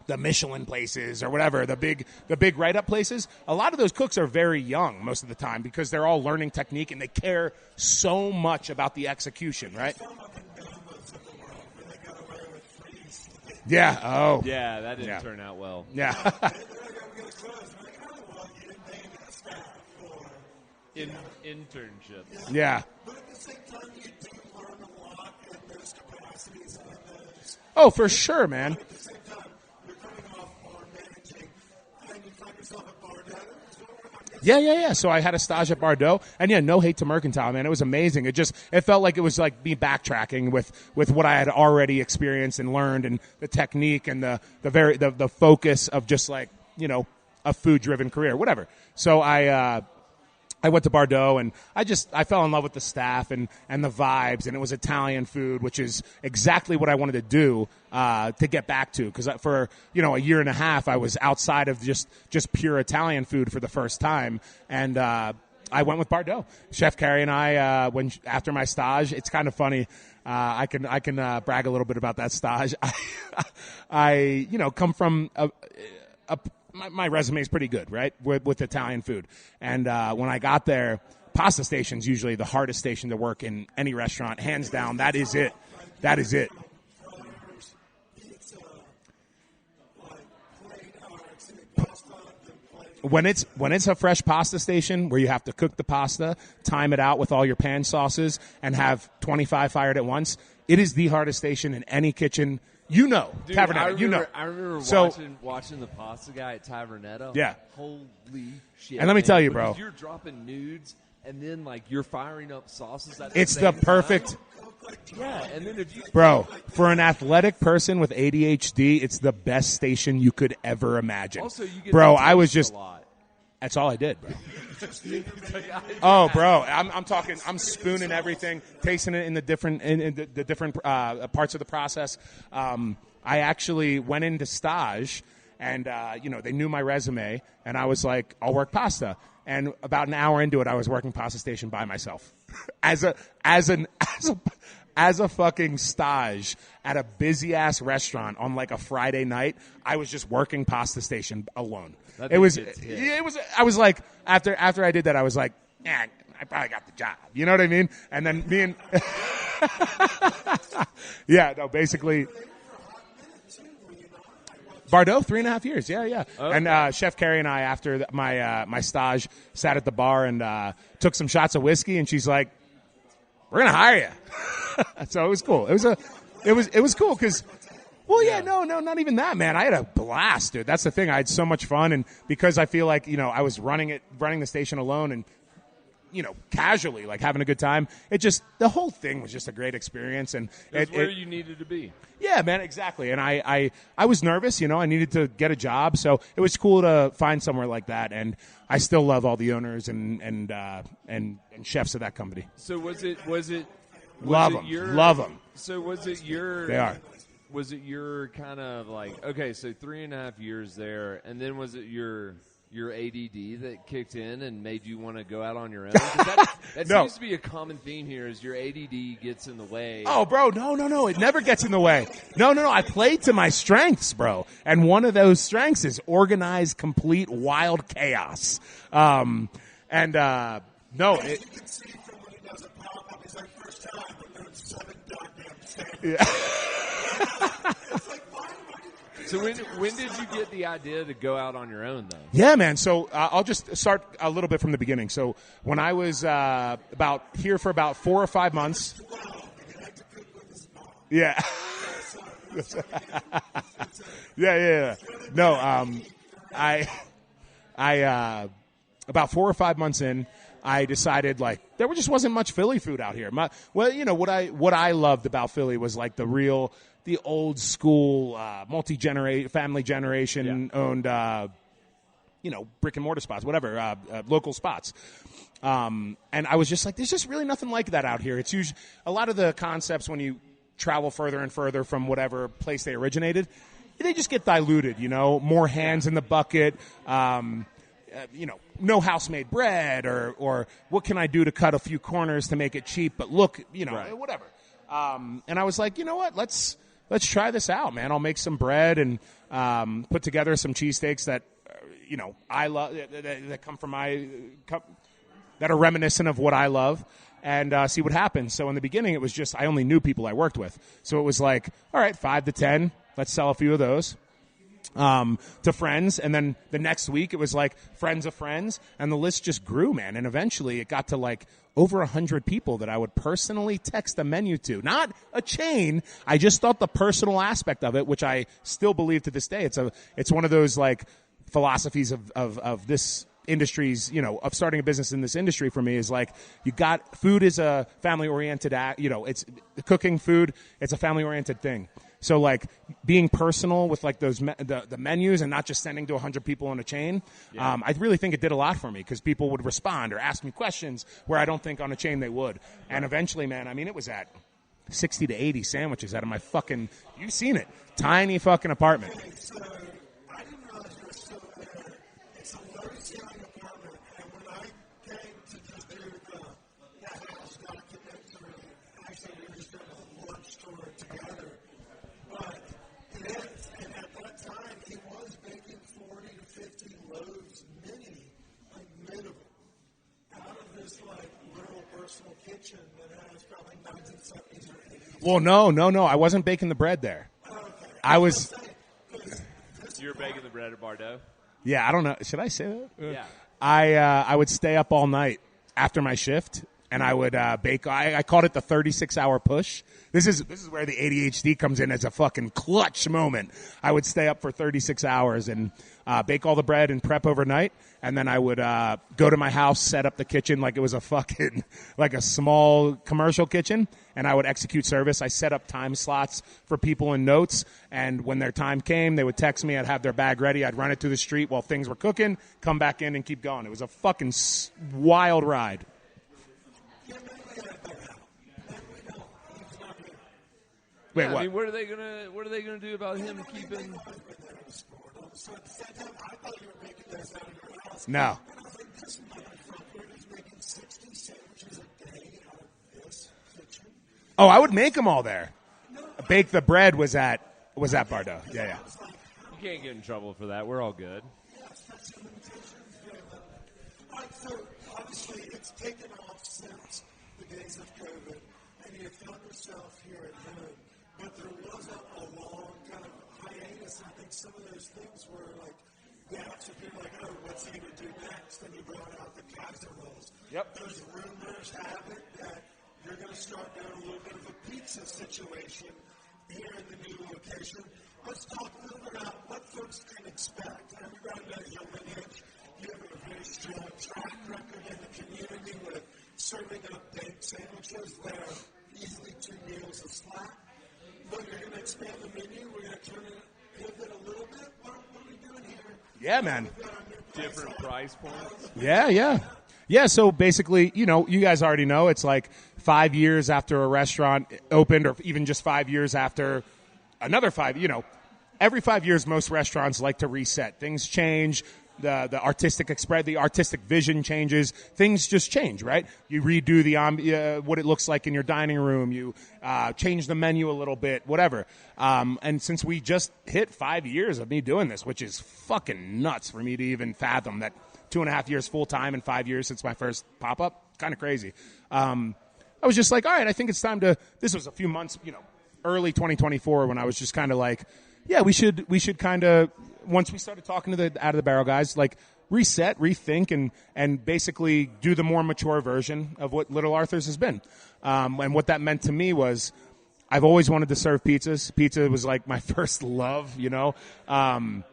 the Michelin places or whatever, the big write-up places, a lot of those cooks are very young most of the time because they're all learning technique and they care so much about the execution, right? Yeah. Oh. Yeah, that didn't turn out well. Yeah. Internships. Yeah. But at the same time, you do learn a lot in those capacities and those. Oh, for sure, man. At the same time, you're coming off bar managing, and you find yourself at bar data. Yeah. So I had a stage at Bardot, and no hate to Mercantile, man. It was amazing. It felt like it was like me backtracking with what I had already experienced and learned, and the technique and the focus of just like, a food-driven career, whatever. So I went to Bardot, and I fell in love with the staff and the vibes, and it was Italian food, which is exactly what I wanted to do to get back to. Because for a year and a half, I was outside of just pure Italian food for the first time, and I went with Bardot. Chef Carrie and I, after my stage, it's kind of funny. I can brag a little bit about that stage. I come from my resume is pretty good, right, with Italian food. And when I got there, pasta station's usually the hardest station to work in any restaurant, hands down. That is it. When it's a fresh pasta station where you have to cook the pasta, time it out with all your pan sauces, and have 25 fired at once, it is the hardest station in any kitchen. Dude, Tavernetto, I remember watching the pasta guy at Tavernetto. Yeah. Holy shit. And let me tell you, bro. Because you're dropping nudes, and then, like, you're firing up sauces at It's the the same perfect. time. Yeah, and then if you... Bro, for an athletic person with ADHD, it's the best station you could ever imagine. Also, you get bro, to I was taste just... a lot. That's all I did, bro. Oh, bro, I'm talking. I'm spooning everything, tasting it in the different parts of the process. I actually went into stage, and they knew my resume, and I was like, I'll work pasta. And about an hour into it, I was working pasta station by myself, as a fucking stage at a busy ass restaurant on like a Friday night. I was just working pasta station alone. It was. I was like, after I did that, I was like, I probably got the job. You know what I mean? And then me and basically. Bardot, 3.5 years. Yeah. Okay. And Chef Carrie and I, after my stage, sat at the bar and took some shots of whiskey, and she's like, "We're gonna hire you." So it was cool. It was cool because, no, not even that, man. I had a blast, dude. That's the thing. I had so much fun, and because I feel like I was running the station alone and casually, like having a good time. The whole thing was just a great experience, and it's where you needed to be. Yeah, man, exactly. And I was nervous, I needed to get a job, so it was cool to find somewhere like that. And I still love all the owners and chefs of that company. So was it love them. So was it your? They are. Was it your kind of like, okay, so 3.5 years there, and then was it your ADD that kicked in and made you want to go out on your own? That No. seems to be a common theme here, is your ADD gets in the way. Oh, bro, no. It never gets in the way. No. I play to my strengths, bro. And one of those strengths is organized, complete, wild chaos. No, it... Yeah. So when did you get the idea to go out on your own, though? Yeah, man. So I'll just start a little bit from the beginning. So when I was about here for about 4 or 5 months. Yeah. Yeah. No, I about 4 or 5 months in, I decided like there just wasn't much Philly food out here. What I loved about Philly was like the old school, family generation owned, brick and mortar spots, whatever, local spots. And I was just like, there's just really nothing like that out here. It's usually a lot of the concepts when you travel further and further from whatever place they originated, they just get diluted, more hands in the bucket, no house-made bread or what can I do to cut a few corners to make it cheap, but look, right. Whatever. And I was like, you know what, let's try this out, man. I'll make some bread and put together some cheesesteaks that, I love, that come from that are reminiscent of what I love, and see what happens. So in the beginning, it was just I only knew people I worked with. So it was like, all right, 5 to 10, let's sell a few of those to friends. And then the next week, it was like friends of friends, and the list just grew, man. And eventually, it got to like over 100 people that I would personally text a menu to. Not a chain. I just thought the personal aspect of it, which I still believe to this day, it's one of those like philosophies of this industries, of starting a business in this industry for me is like food is a family-oriented, it's cooking food. It's a family-oriented thing. So like being personal with like those the menus and not just sending to 100 people on a chain, I really think it did a lot for me because people would respond or ask me questions where I don't think on a chain they would. And eventually, man, I mean, it was at 60 to 80 sandwiches out of my fucking, you've seen it, tiny fucking apartment. So I didn't realize you were still there. It's a low-ceiling apartment, and when I came to just do the house documentary, actually we were just doing a lunch tour together. But it is, and at that time, he was baking 40 to 50 loaves minimum, out of this, little personal kitchen that has probably 1970s or 80s. Well, no. I wasn't baking the bread there. Okay. I was. You were baking the bread at Bardot? Yeah, I don't know. Should I say that? Yeah. I would stay up all night after my shift, and I would bake. I called it the 36-hour push. This is where the ADHD comes in as a fucking clutch moment. I would stay up for 36 hours and bake all the bread and prep overnight, and then I would go to my house, set up the kitchen like it was like a small commercial kitchen, and I would execute service. I set up time slots for people in notes, and when their time came, they would text me. I'd have their bag ready. I'd run it through the street while things were cooking, come back in, and keep going. It was a fucking wild ride. Wait, yeah, what? I mean, what are they gonna do about him keeping? No. Oh, I would make them all there. Bake the bread was at Bardot. Yeah. You can't get in trouble for that. We're all good. So obviously it's taken off since the days of COVID, and you found yourself here at home. But there was a long kind of hiatus. I think some of those things were like, so people like, oh, what's he going to do next? And you brought out the Kaiser rolls. Yep. Those rumors have it that you're going to start doing a little bit of a pizza situation here in the new location. Let's talk a little bit about what folks can expect. Everybody knows your lineage. You have a very strong track record in the community with serving up baked sandwiches that are easily 2 meals of slack. But you're going to expand the menu. We're going to turn it, pivot a little bit. What are we doing here? Yeah, man. Different price points. Yeah, so basically, you guys already know it's like 5 years after a restaurant opened, or even just 5 years after another 5, every 5 years most restaurants like to reset. Things change. The artistic vision changes. Things just change, right? You redo what it looks like in your dining room. You change the menu a little bit, whatever. And since we just hit 5 years of me doing this, which is fucking nuts for me to even fathom that 2.5 years full time and 5 years since my first pop up, kind of crazy. I was just like, all right, I think it's time to. This was a few months, early 2024, when I was just kind of like, yeah, we should kind of. Once we started talking to the Out of the Barrel guys, like reset, rethink, and basically do the more mature version of what Little Arthur's has been. And what that meant to me was I've always wanted to serve pizzas. Pizza was like my first love, And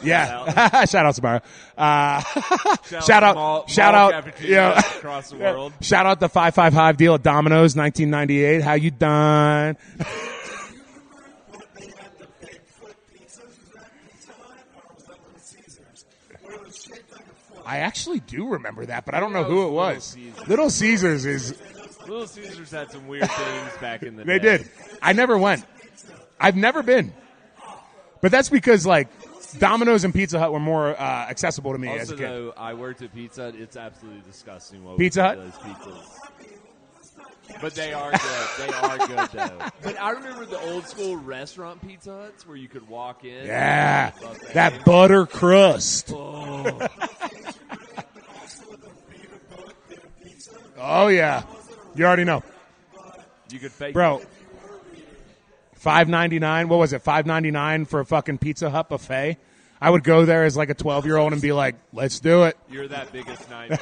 yeah, shout out Samara. Shout out across the world. Shout out the 555 Hive deal at Domino's, 1998. How you done? I actually do remember that, but I don't know who it was. Little Caesars had some weird things back in the day. They did. I never went. I've never been. But that's because, Domino's and Pizza Hut were more accessible to me as a kid. Also, though, I worked at Pizza Hut. It's absolutely disgusting what Pizza Hut? those pizzas. But they are good. They are good, though. But I remember the old school restaurant Pizza Huts where you could walk in. Yeah. That butter crust. Oh. Oh, yeah. You already know. You could fake Bro, it. $5.99. What was it? $5.99 for a fucking Pizza Hut buffet? I would go there as like a 12-year-old and be like, let's do it. You're that biggest nightmare.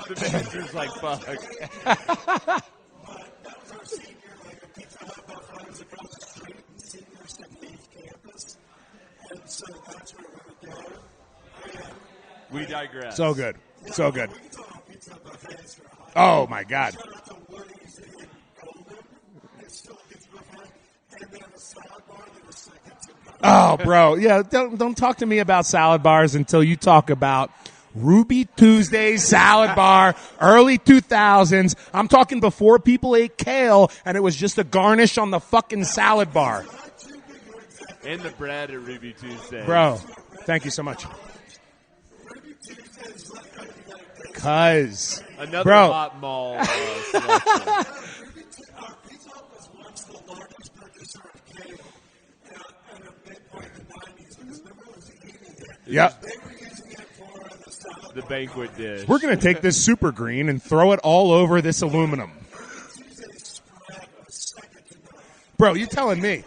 The manager's like, fuck. So that's where we would go. We digress. So good. So good. Oh, my God. Oh, bro. Yeah, don't talk to me about salad bars until you talk about Ruby Tuesday salad bar, early 2000s. I'm talking before people ate kale and it was just a garnish on the fucking salad bar. And the bread at Ruby Tuesday. Bro, thank you so much. Cuz. Another bro. hot mall selection. Yep. The banquet dish. We're going to take this super green and throw it all over this aluminum. Bro, you telling me?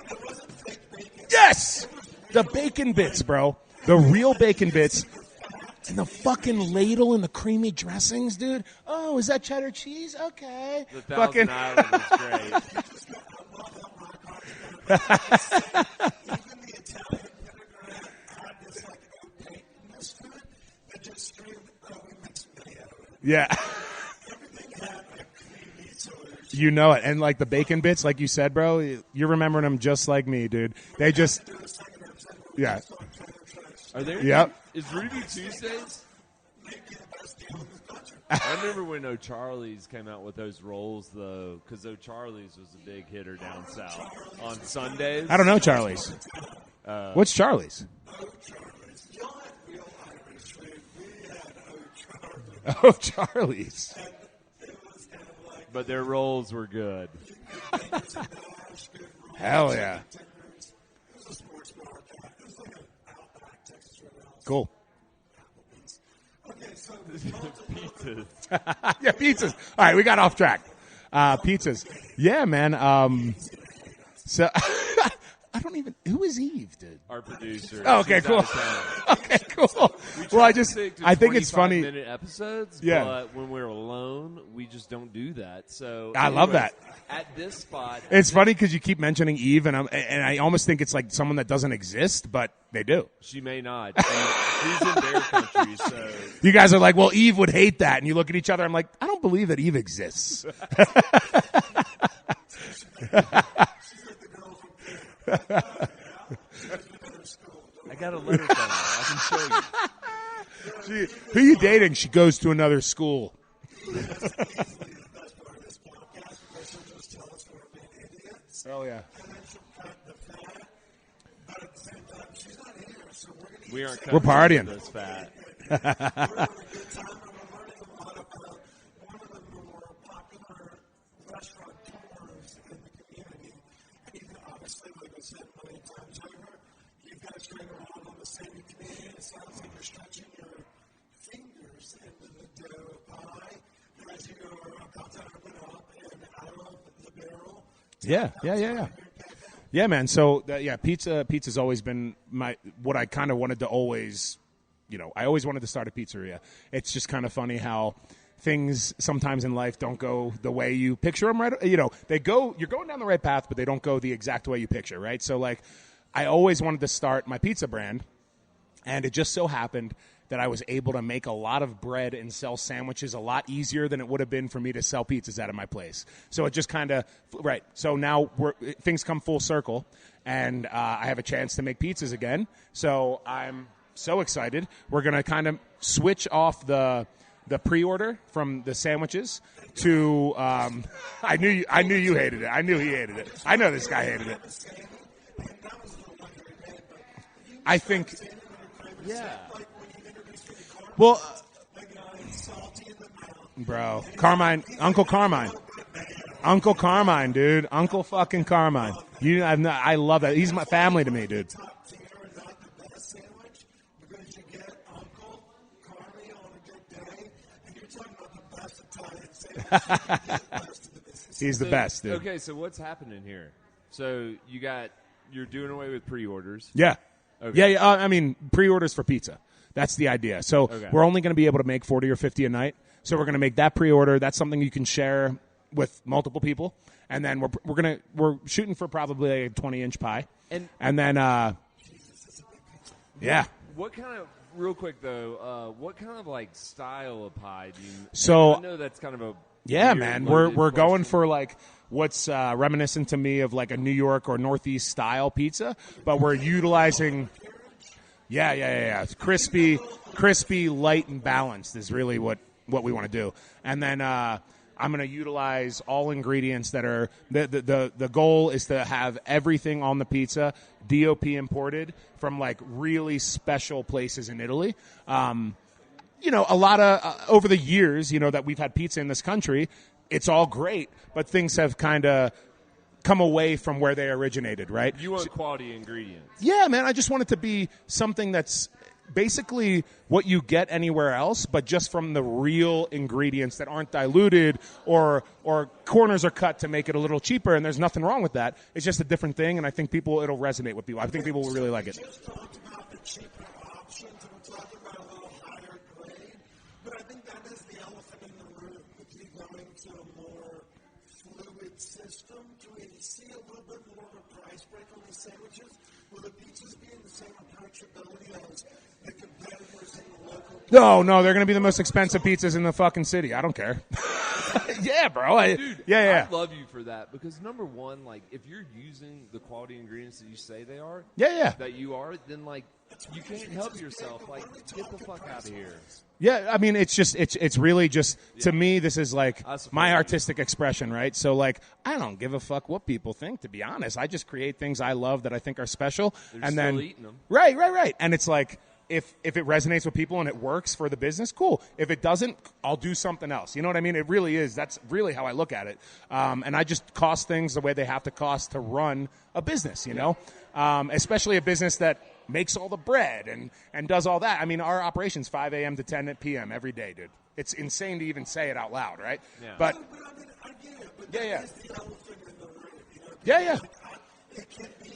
Yes! The bacon bits, bro. The real bacon bits. And the fucking ladle and the creamy dressings, dude. Oh, is that cheddar cheese? Okay. The Thousand Island is great. Yeah. You know it. And like the bacon bits, like you said, bro, you're remembering them just like me, dude. They just, yeah. Are there? Yep. Is Ruby Tuesdays? I remember when O'Charlie's came out with those rolls, though, because O'Charlie's was a big hitter down south on Sundays. I don't know Charlie's. What's Charlie's? Oh, Charlie's. But their rolls were good. Hell yeah. Cool. Pizzas. Yeah, pizzas. All right, we got off track. Pizzas. Yeah, man. So I don't even. Who is Eve, dude? Our producer. Oh, okay, She's cool. out of town. Okay, cool. Well, I think it's funny. 25-minute episodes, Yeah. but when we're alone, we just don't do that. So I love that. At this spot, It's funny because you keep mentioning Eve, and I almost think it's like someone that doesn't exist, but they do. she may not. She's in bear country, so You guys are like, well, Eve would hate that, and you look at each other. I'm like, I don't believe that Eve exists. I got a letter from her. I can show you. Who you dating? She goes to another school. Hell yeah. We aren't. We're partying. This fat. Yeah. Yeah, man. So pizza's always been what I kind of wanted to always, I always wanted to start a pizzeria. It's just kind of funny how things sometimes in life don't go the way you picture them, right? You're going down the right path, but they don't go the exact way you picture, right? So like, I always wanted to start my pizza brand, and it just so happened that I was able to make a lot of bread and sell sandwiches a lot easier than it would have been for me to sell pizzas out of my place. So it just kind of, right. So now things come full circle, and I have a chance to make pizzas again. So I'm so excited. We're going to kind of switch off the pre-order from the sandwiches to, I knew you hated it. I knew he hated it. I know this guy hated it. I think, Yeah. well, bro, Uncle Carmine, dude, Uncle fucking Carmine. I love that. He's my family to me, dude. He's the best, dude. Okay, so what's happening here? So you're doing away with pre-orders. Yeah. Okay. Yeah. I mean, pre-orders for pizza. That's the idea. So we're only going to be able to make 40 or 50 a night. So we're going to make that pre-order. That's something you can share with multiple people. And then we're shooting for probably a 20-inch pie. And then, yeah. What kind of real quick though, what kind of like style of pie do you? So I know that's kind of a yeah, weird, man. loaded We're going question. for like what's reminiscent to me of like a New York or Northeast style pizza, but we're utilizing. Yeah. It's crispy, light, and balanced is really what we want to do. And then I'm going to utilize all ingredients that are the goal is to have everything on the pizza DOP imported from like really special places in Italy. You know, a lot of over the years, you know, that we've had pizza in this country, it's all great, but things have kind of come away from where they originated, right? You want quality ingredients. Yeah, man. I just want it to be something that's basically what you get anywhere else, but just from the real ingredients that aren't diluted or corners are cut to make it a little cheaper, and there's nothing wrong with that. It's just a different thing, and I think it'll resonate with people. I think people will really like it. Just talked about the cheaper options, and we're talking about a little higher grade, but I think that is the elephant in the room. With you going to a more fluid system, do we see a little bit more of a price break on these sandwiches? Will the pizzas be in the same approachability as the competitors in the local? No, they're going to be the most expensive pizzas in the fucking city. I don't care. Yeah, bro. Dude, Yeah. I love you for that because number one, like if you're using the quality ingredients that you say they are, Yeah. that you are, then like you can't help yourself. Like get the fuck out of here. Yeah, I mean, it's really just, to me, this is like my artistic expression, right? So, like, I don't give a fuck what people think, to be honest. I just create things I love that I think are special. They're and still then, eating them. Right. And it's like, if it resonates with people and it works for the business, cool. If it doesn't, I'll do something else. You know what I mean? It really is. That's really how I look at it. And I just cost things the way they have to cost to run a business, you know? Especially a business that makes all the bread and does all that. I mean, our operation's 5 a.m. to 10 p.m. every day, dude. It's insane to even say it out loud, right? Yeah. But I mean, I get it, but Yeah. that is the elephant in the room. You know? Yeah. It can't be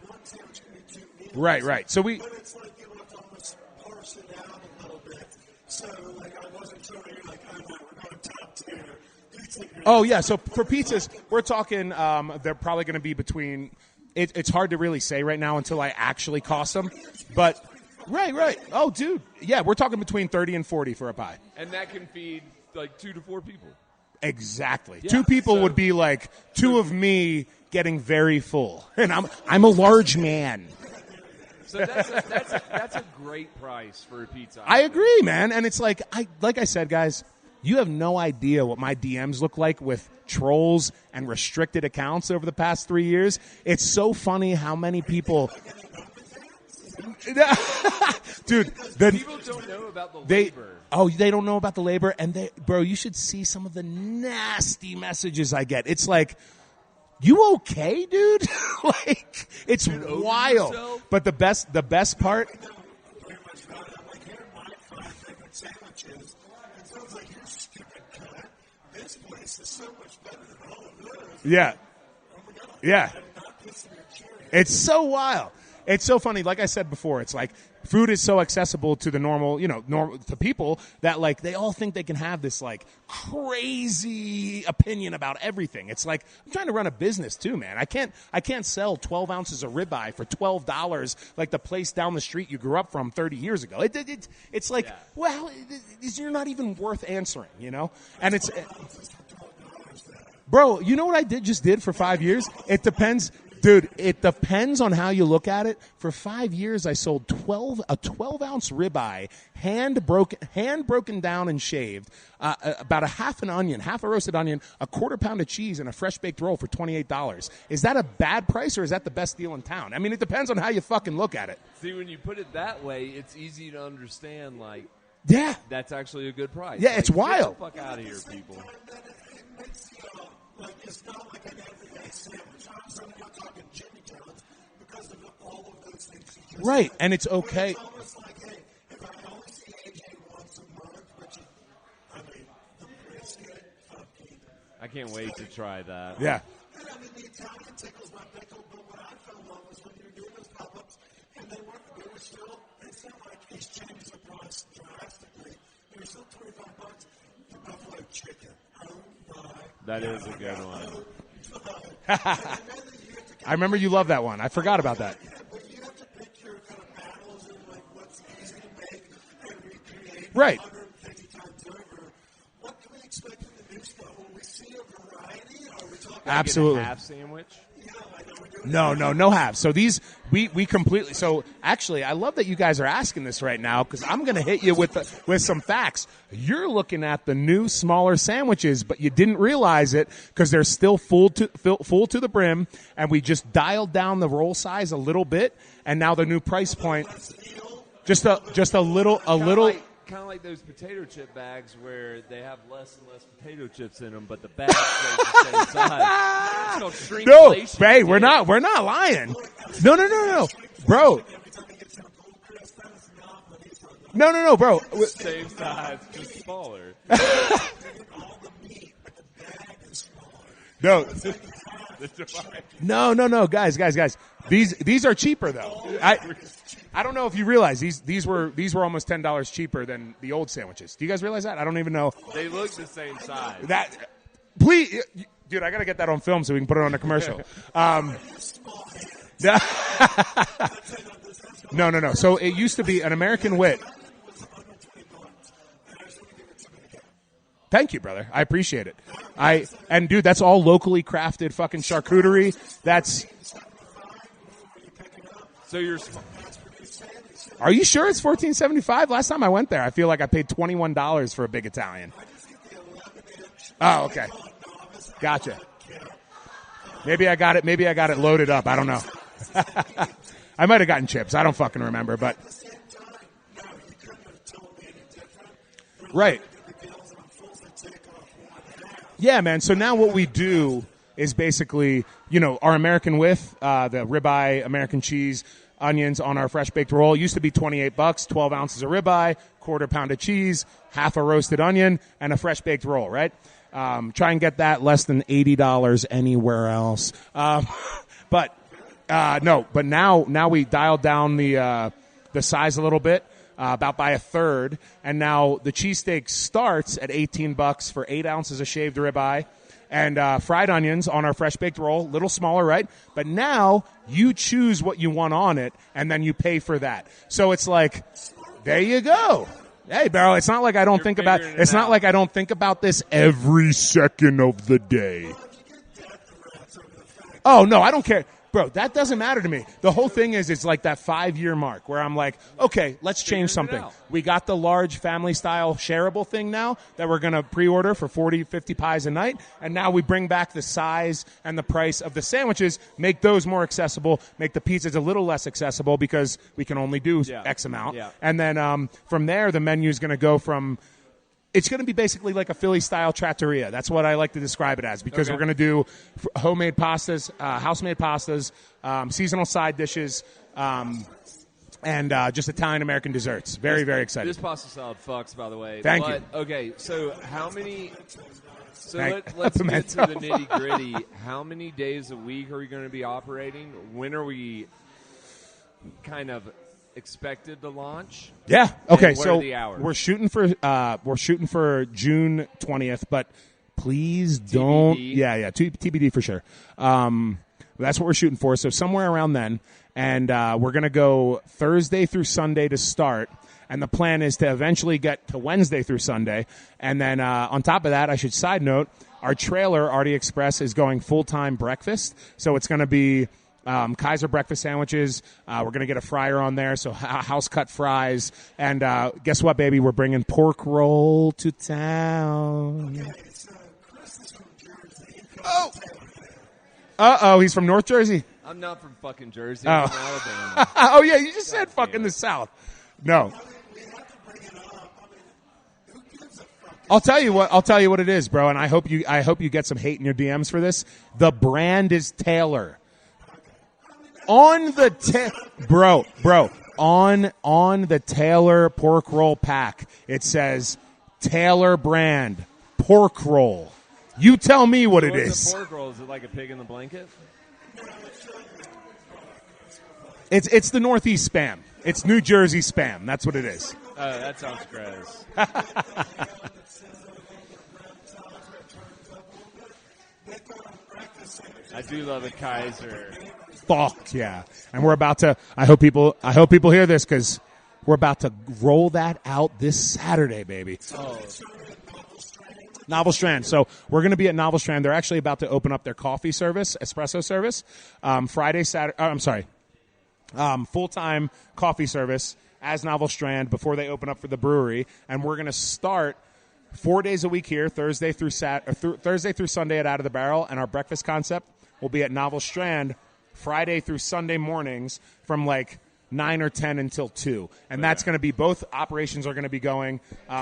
one sandwich can be two meals. Right. So But it's like you have to almost parse it out a little bit. So, like, I wasn't sure you're like, oh, no, we're going top tier. Oh, yeah. So for pizzas, we're talking they're probably going to be between it's hard to really say right now until I actually cost them. But, right. Oh, dude. Yeah, we're talking between 30 and 40 for a pie. And that can feed like 2 to 4 people. Exactly. Yeah, 2 people so- would be like 2 of me getting very full. And I'm a large man. So that's a great price for a pizza. I agree, man. And it's like I said, guys, you have no idea what my DMs look like with trolls and restricted accounts over the past 3 years. It's so funny how many people. Dude, people don't know about the labor. They don't know about the labor, and bro, you should see some of the nasty messages I get. It's like, you okay, dude? Like, it's wild. yourself? But the best part. Sandwiches. It sounds like you're stupid cunt. This place is so much better than all of those. Yeah. Yeah. I'm not pissing your cherry. It's so wild. It's so funny. Like I said before, it's like food is so accessible to the normal to people that like they all think they can have this like crazy opinion about everything. It's like I'm trying to run a business too, man. I can't sell 12 ounces of ribeye for $12 like the place down the street you grew up from 30 years ago. It's like, well, you're not even worth answering, you know? And it's bro, you know what I just did for 5 years? It depends. Dude, it depends on how you look at it. For 5 years, I sold a 12-ounce ribeye, hand broken down and shaved, about a half a roasted onion, a quarter pound of cheese, and a fresh baked roll for $28. Is that a bad price or is that the best deal in town? I mean, it depends on how you fucking look at it. See, when you put it that way, it's easy to understand. Like, yeah, that's actually a good price. Yeah, like, it's wild. Get the fuck out of here, people. It makes like it's not like an everyday sandwich. Obviously, we're not talking Jimmy John's because of all of those things you just right, said. and it's okay. It's almost like, hey, if I only see AJ once a month, the brisket, fucking. I can't wait to try that. Yeah. And I mean, the Italian tickles my pickle, but what I fell in love was when you were doing those pop-ups, and they were still, it's not like he's changed the price drastically. They were still $25. The buffalo chicken. Oh my. That is a good one. I remember you loved that one. I forgot about that. But you have to pick your kind of battles and like what's Right. 150 times over. What can we expect in the new stuff? Will we see a variety? Are we talking Absolutely. Get a half sandwich. No halves. So these we completely. So actually, I love that you guys are asking this right now because I'm going to hit you with some facts. You're looking at the new smaller sandwiches, but you didn't realize it because they're still full to the brim, and we just dialed down the roll size a little bit, and now the new price point, just a little. Kind of like those potato chip bags where they have less and less potato chips in them, but the bag stays the same size. It's called shrinkflation. No, hey, we're not lying. No, bro. No, bro. Same size, just smaller. No, guys. These are cheaper though. I don't know if you realize these were almost $10 cheaper than the old sandwiches. Do you guys realize that? I don't even know. They look the same size. Please, dude, I gotta get that on film so we can put it on a commercial. No. So it used to be an American Wit. Thank you, brother. I appreciate it. And dude, that's all locally crafted fucking charcuterie. That's. So you're. Are you sure it's $14.75? Last time I went there, I feel like I paid $21 for a big Italian. Oh, okay. Gotcha. Maybe I got it loaded up. I don't know. I might have gotten chips. I don't fucking remember, but. Right. Yeah, man. So now what we do is basically, our American with the ribeye, American cheese, onions on our fresh baked roll. It used to be $28, 12 ounces of ribeye, quarter pound of cheese, half a roasted onion, and a fresh baked roll, right? Try and get that less than $80 anywhere else. But now we dialed down the size a little bit, about by a third, and now the cheesesteak starts at $18 for 8 ounces of shaved ribeye. And fried onions on our fresh baked roll, little smaller, right? But now you choose what you want on it, and then you pay for that. So it's like, there you go. Hey, Barrel, it's not like I don't think about. It's not like I don't think about this every second of the day. Oh no, I don't care. Bro, that doesn't matter to me. The whole thing is it's like that 5-year mark where I'm like, okay, let's change something. We got the large family-style shareable thing now that we're going to pre-order for 40, 50 pies a night, and now we bring back the size and the price of the sandwiches, make those more accessible, make the pizzas a little less accessible because we can only do X amount. Yeah. And then from there, the menu is going to go from... It's going to be basically like a Philly-style trattoria. That's what I like to describe it as because we're going to do homemade pastas, house-made pastas, seasonal side dishes, and just Italian-American desserts. Very, very excited. This pasta salad fucks, by the way. Thank you. Okay, so how many... So let's get to the nitty-gritty. How many days a week are we going to be operating? When are we kind of... expected to launch? Yeah. Okay. So so the hours? we're shooting for June 20th, but please don't. TBD? Yeah. TBD for sure. That's what we're shooting for. So somewhere around then, and we're gonna go Thursday through Sunday to start. And the plan is to eventually get to Wednesday through Sunday, and then on top of that, I should side note, our trailer Artie Express is going full-time breakfast, so it's going to be. Kaiser breakfast sandwiches. We're going to get a fryer on there, so house-cut fries. And guess what, baby? We're bringing pork roll to town. Chris is from Jersey. Oh! Uh-oh, he's from North Jersey? I'm not from fucking Jersey. Oh. I'm from Alabama. Oh, yeah, you just said fucking the South. No. I'll tell you what it is, bro, and I hope you get some hate in your DMs for this. The brand is Taylor. On the on the Taylor pork roll pack, it says Taylor brand pork roll. You tell me what it is. What's a pork roll? Is it like a pig in the blanket? It's the Northeast spam. It's New Jersey spam. That's what it is. Oh, that sounds gross. I do love a Kaiser. Fuck yeah! And we're about to. I hope people hear this because We're about to roll that out this Saturday, baby. Novel Strand. So we're going to be at Novel Strand. They're actually about to open up their coffee service, espresso service, Friday, Saturday. Full-time coffee service as Novel Strand before they open up for the brewery. And we're going to start 4 days a week here, Thursday through Sunday at Out of the Barrel. And our breakfast concept will be at Novel Strand Friday through Sunday mornings from like 9 or 10 until 2. And that's going to be, both operations are going to be going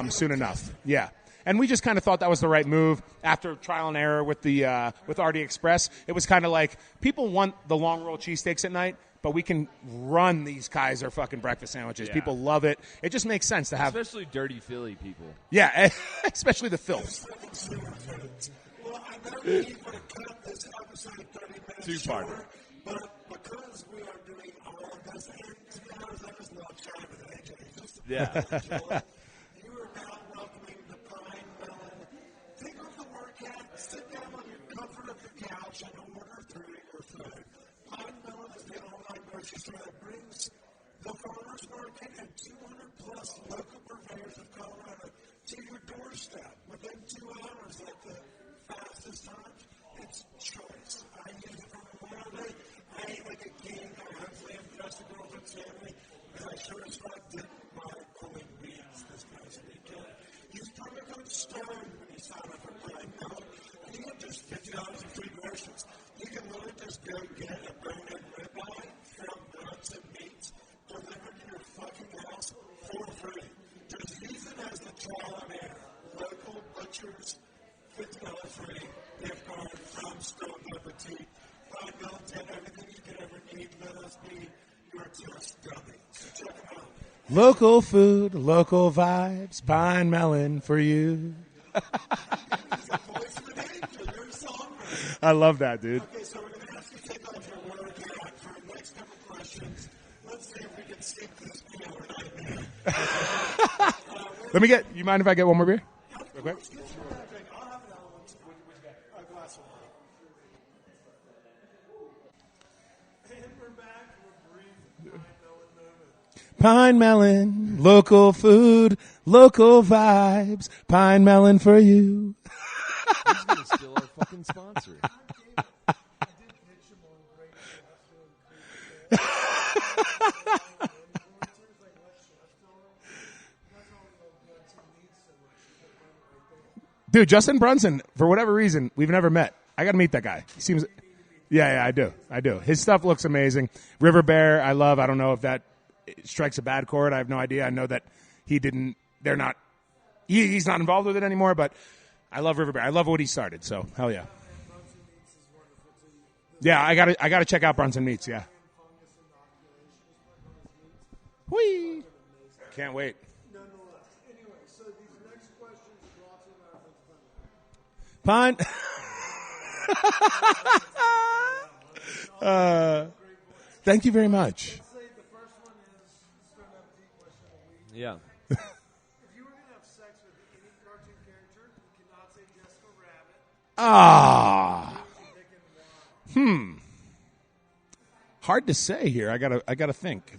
soon enough. Yeah. And we just kind of thought that was the right move after trial and error with the with RD Express. It was kind of like, people want the long roll cheesesteaks at night, but we can run these Kaiser fucking breakfast sandwiches. Yeah. People love it. It just makes sense to have. Especially dirty Philly people. Yeah, especially the filth. Well, I know we need to cut this episode 30 minutes Two-parter. shorter, but because we are doing all of this, and to be honest, I just love chatting with AJ. Just Yeah. you are now welcoming the Pine Melon. Take off the work hat, sit down on your comfort of the couch, and order through your food. Pine Melon is the online grocery store that brings the farmers market and 200-plus local purveyors of Colorado to your doorstep within 2 hours at the fastest times. It's choice. I use it for Memorial Day. I ate like a king. I hopefully impressed the girlfriend's family, because I sure as fuck didn't buy pulling weeds this past weekend. Use promo code STONE when you sign up for Pine Melon, and you get just $50 in free groceries. You can literally just go get a bone-in ribeye from Bronson Meats delivered to your fucking house for free. Just use it as the trial and error. Local butchers, $50 free gift card from Stone Boutique. Pine Melon, everything you could ever need. Let us be your just dummy. So check it out. Local food, local vibes, Pine Melon for you. I love that, dude. Okay, so we're going to ask you to take off your work hat for the next couple questions. Let's see if we can stick this meal or not. Let me get, you mind if I get one more beer? Real quick? I'll have another one. A glass of wine. And we're back. We're breathing Pine Melon moment. Pine Melon, local food, local vibes, Pine Melon for you. He's going to steal our fucking sponsor. I did pitch him on great influencers like Les Shreffler. That's all the good to meet so much. Dude, Justin Brunson, for whatever reason, we've never met. I got to meet that guy. He seems, yeah, I do. His stuff looks amazing. River Bear, I love. I don't know if that strikes a bad chord. I have no idea. I know that he's not involved with it anymore, but I love River Bear. I love what he started, so hell yeah. Yeah, I gotta check out Brunson Meats, yeah. Whee! Can't wait. Nonetheless. Anyway, so these next questions are brought to you by Pine. Thank you very much. Let's say the first one is straight up deep question of the week. Yeah. If you were going to have sex with any cartoon character, you cannot say Jessica Rabbit. Ah. Dick and why. Hard to say here. I gotta think.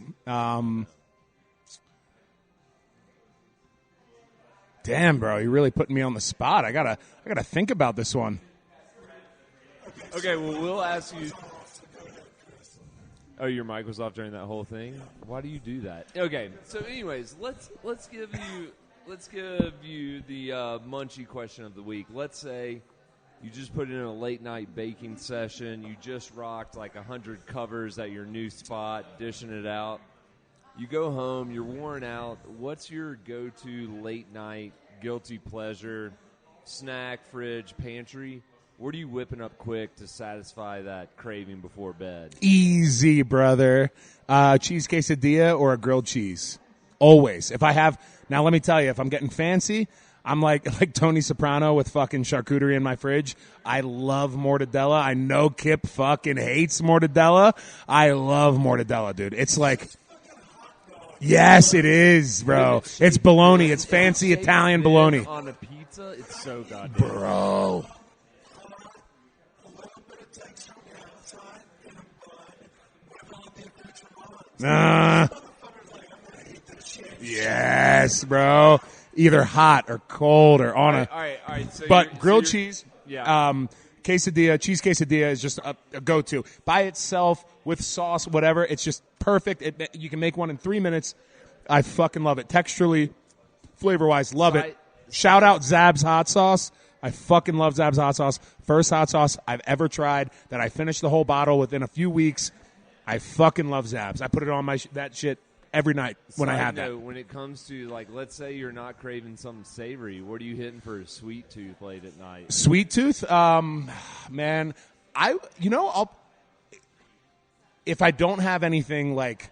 Damn, bro, you're really putting me on the spot. I gotta think about this one. Okay, well, we'll ask you. Oh, your mic was off during that whole thing? Why do you do that? Okay, so anyways, let's give you the munchie question of the week. Let's say you just put in a late night baking session. You just rocked like 100 covers at your new spot, dishing it out. You go home, you're worn out. What's your go-to late night guilty pleasure, snack, fridge, pantry? What are you whipping up quick to satisfy that craving before bed? Easy, brother. Cheese quesadilla or a grilled cheese. Always. If I have, now let me tell you, if I'm getting fancy, I'm like Tony Soprano with fucking charcuterie in my fridge. I love mortadella. I know Kip fucking hates mortadella. I love mortadella, dude. It's like, yes, it is, bro. It's bologna. It's fancy Italian bologna. On a pizza, it's so goddamn. Bro. Yes, bro. Either hot or cold or on All right. So but you're- grilled so you're- cheese, Yeah. quesadilla, cheese quesadilla is just a go-to. By itself, with sauce, whatever, it's just perfect. You can make one in 3 minutes. I fucking love it. Texturally, flavor-wise, love it. Shout out Zab's hot sauce. I fucking love Zab's hot sauce. First hot sauce I've ever tried that I finished the whole bottle within a few weeks. I fucking love Zab's. I put it on that shit every night when I have that. When it comes to, like, let's say you're not craving something savory, what are you hitting for a sweet tooth late at night? Sweet tooth, man, if I don't have anything like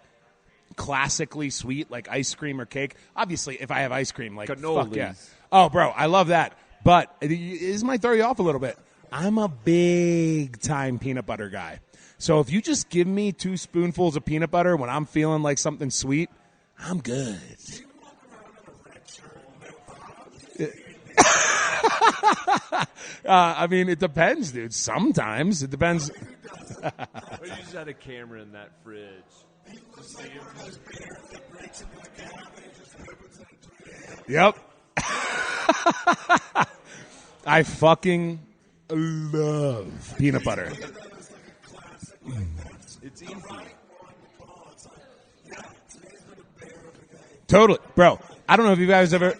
classically sweet, like ice cream or cake, obviously if I have ice cream, like Cannolis. fuck yeah. Oh, bro, I love that. But this might throw you off a little bit. I'm a big time peanut butter guy. So if you just give me 2 spoonfuls of peanut butter when I'm feeling like something sweet, I'm good. I mean, it depends, dude. Sometimes it depends. Or you just had a camera in that fridge. Just see him. Yep. I fucking love peanut butter. It's easy. Totally. Bro, I don't know if you guys ever...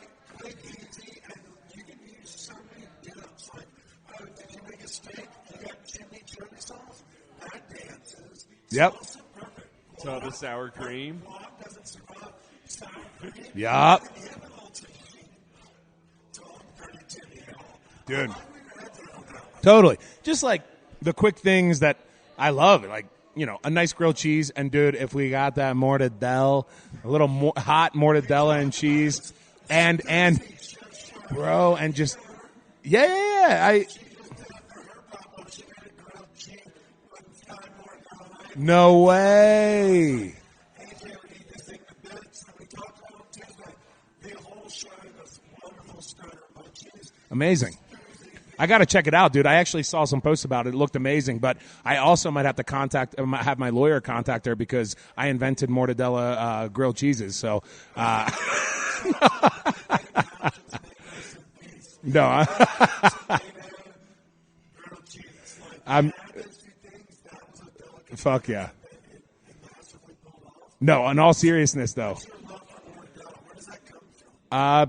Yep. Tub of sour cream. Yup. Dude. Totally. Just like the quick things that I love, like, a nice grilled cheese. And, dude, if we got that mortadella, a little more hot mortadella and cheese, and bro, and just, yeah. No way. Amazing. I got to check it out, dude. I actually saw some posts about it. It looked amazing, but I also might have to have my lawyer contact her because I invented mortadella grilled cheeses. So, no, I'm. Fuck yeah. No, in all seriousness, though.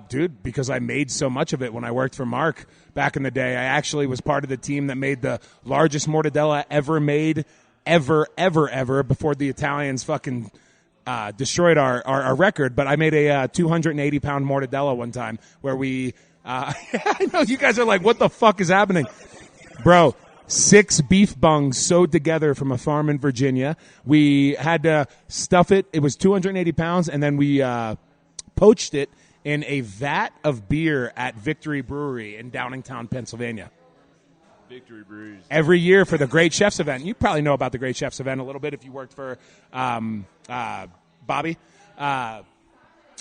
Dude, because I made so much of it when I worked for Mark back in the day. I actually was part of the team that made the largest mortadella ever made, ever, before the Italians fucking destroyed our record. But I made a 280-pound mortadella one time where we I know you guys are like, what the fuck is happening? Bro, 6 beef bungs sewed together from a farm in Virginia. We had to stuff it. It was 280 pounds, and then we poached it in a vat of beer at Victory Brewery in Downingtown, Pennsylvania. Victory Breweries. Every year for the Great Chefs event. You probably know about the Great Chefs event a little bit if you worked for Bobby.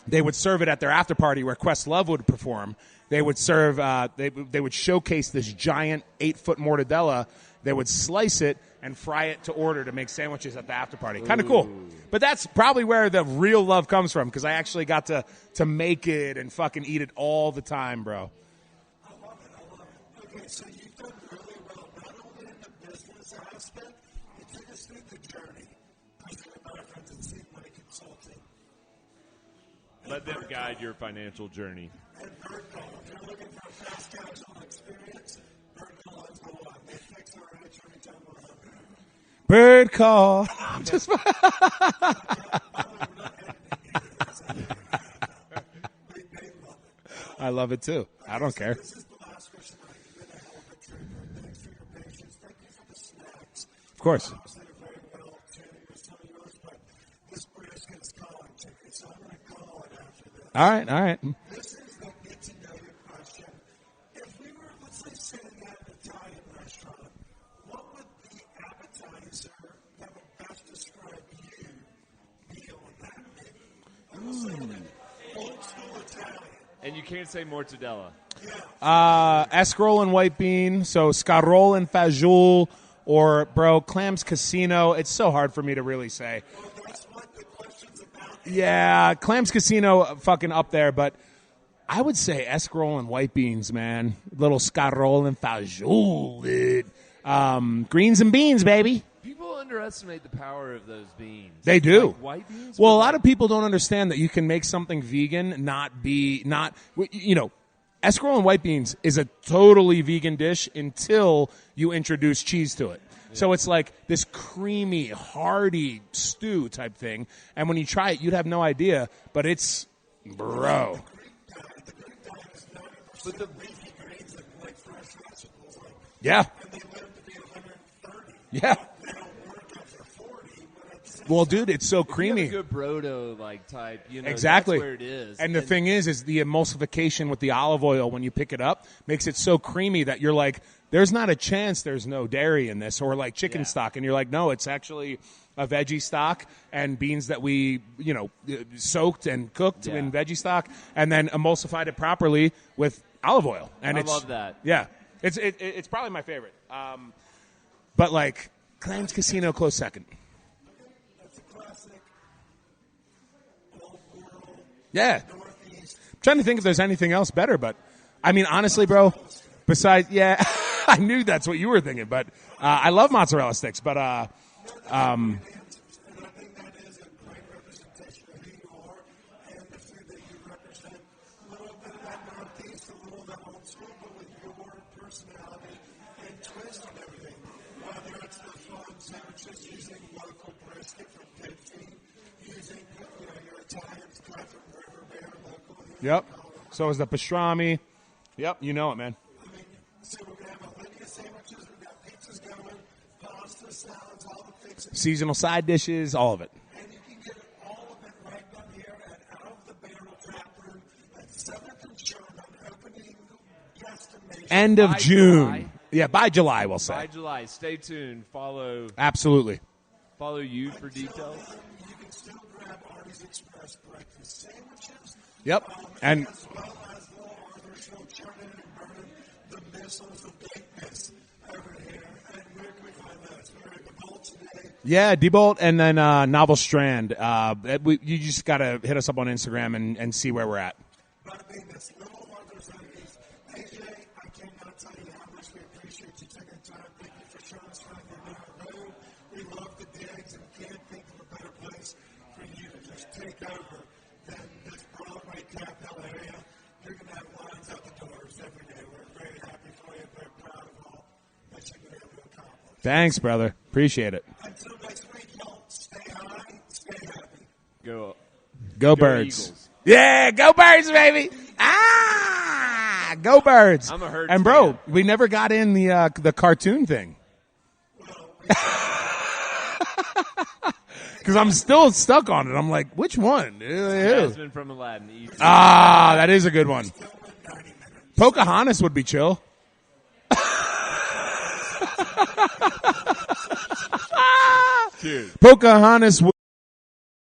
They would serve it at their after party where Questlove would perform. They would serve, they would showcase this giant 8-foot mortadella. They would slice it and fry it to order to make sandwiches at the after party. Kind of cool. But that's probably where the real love comes from because I actually got to make it and fucking eat it all the time, bro. I love it. Okay, so you've done really well, not only in the business aspect, you took us through the journey. Presented by our friends at Seed Money Consulting. Let them guide your financial journey. And Birdcall, if you're looking for a fast casual experience, Birdcall is the one. They fix our edge every time we're out there. Bird call. Just I love it too. I don't care. This is the last question. You've been a hell of a trip. Thanks for your patience. Thank you for the snacks. Of course. Obviously, you're very well tuned with some of yours, but this brisket is calling to me, so I'm going to call it after this. All right. This is the get to know you question. If we were, let's say, sitting at an Italian restaurant, what would the appetizer that would best describe you be on that menu? Old school Italian. And you can't say mortadella. Escarole and white bean, so scarole and fagioli, or, bro, clams casino. It's so hard for me to really say. Well, that's what the question's about. Yeah, Clams Casino fucking up there, but I would say escarole and white beans, man. Little scarole and fajol, dude. Greens and beans, baby. People underestimate the power of those beans. They do. Like white beans? Well, a lot of people don't understand that you can make something vegan, escarole and white beans is a totally vegan dish until you introduce cheese to it. Yeah. So it's like this creamy, hearty stew type thing. And when you try it, you'd have no idea, but it's, bro. But the leafy greens like fresh vegetables. Yeah. And they live to be 130. Yeah. They don't work after 40. Well, dude, it's so creamy. If you have a good brodo type, exactly. That's where it is. And the thing is the emulsification with the olive oil when you pick it up makes it so creamy that you're like, there's not a chance there's no dairy in this, or like chicken stock, and you're like, no, it's actually a veggie stock and beans that we, soaked and cooked in veggie stock, and then emulsified it properly with olive oil. And I love that. Yeah, it's probably my favorite. But like Clams Casino, close second. Yeah. I'm trying to think if there's anything else better, but I mean, honestly, bro, besides, I knew that's what you were thinking, but I love mozzarella sticks, but And I think that is a great representation of who you are and the food that you represent. A little bit of that Northeast, a little of that old school, but with your personality and twist on everything. Whether it's the fun sandwiches using local brisket from Pig Feet, using your Italians cut from River Bear local. Yep. So is the pastrami. Yep, you know it, man. So we're going to have a linear sandwiches. We've got pizzas going, pasta, salads, all the fixings. Seasonal side dishes, all of it. And you can get all of it right up here at Out of the Barrel Tap Room at 7th and Sherman, opening guesstimation. End of June. July. Yeah, by July, we'll say. By July. Stay tuned. Follow Absolutely. you for details. You can still grab Artie's Express breakfast sandwiches. Yep. And As well as Little Arthur'sville churning and burning the missiles of dateness over here. And where can we find those? We're at the Bolt today. yeah, Debolt and then Novel Strand. You just got to hit us up on Instagram and see where we're at. But I mean, this Little Arthur's Hoagies. AJ, I cannot tell you how much we appreciate you taking the time. Thank you for showing us around your new road. We love the digs and can't think of a better place for you to just take over than this Broadway Capitol area. You're going to have lines out the doors every day. We're very happy for you, very proud of all that you've been able to accomplish. Thanks, brother. Appreciate it. Until next week, y'all, stay high, stay happy. Go Birds. Eagles. Yeah, go Birds, baby. Go Birds. I'm a Hurts And bro, fan. we never got in the cartoon thing. Because I'm still stuck on it. I'm like, which one? Jasmine from Aladdin. Easy. That is a good one. Pocahontas would be chill. Dude. Pocahontas would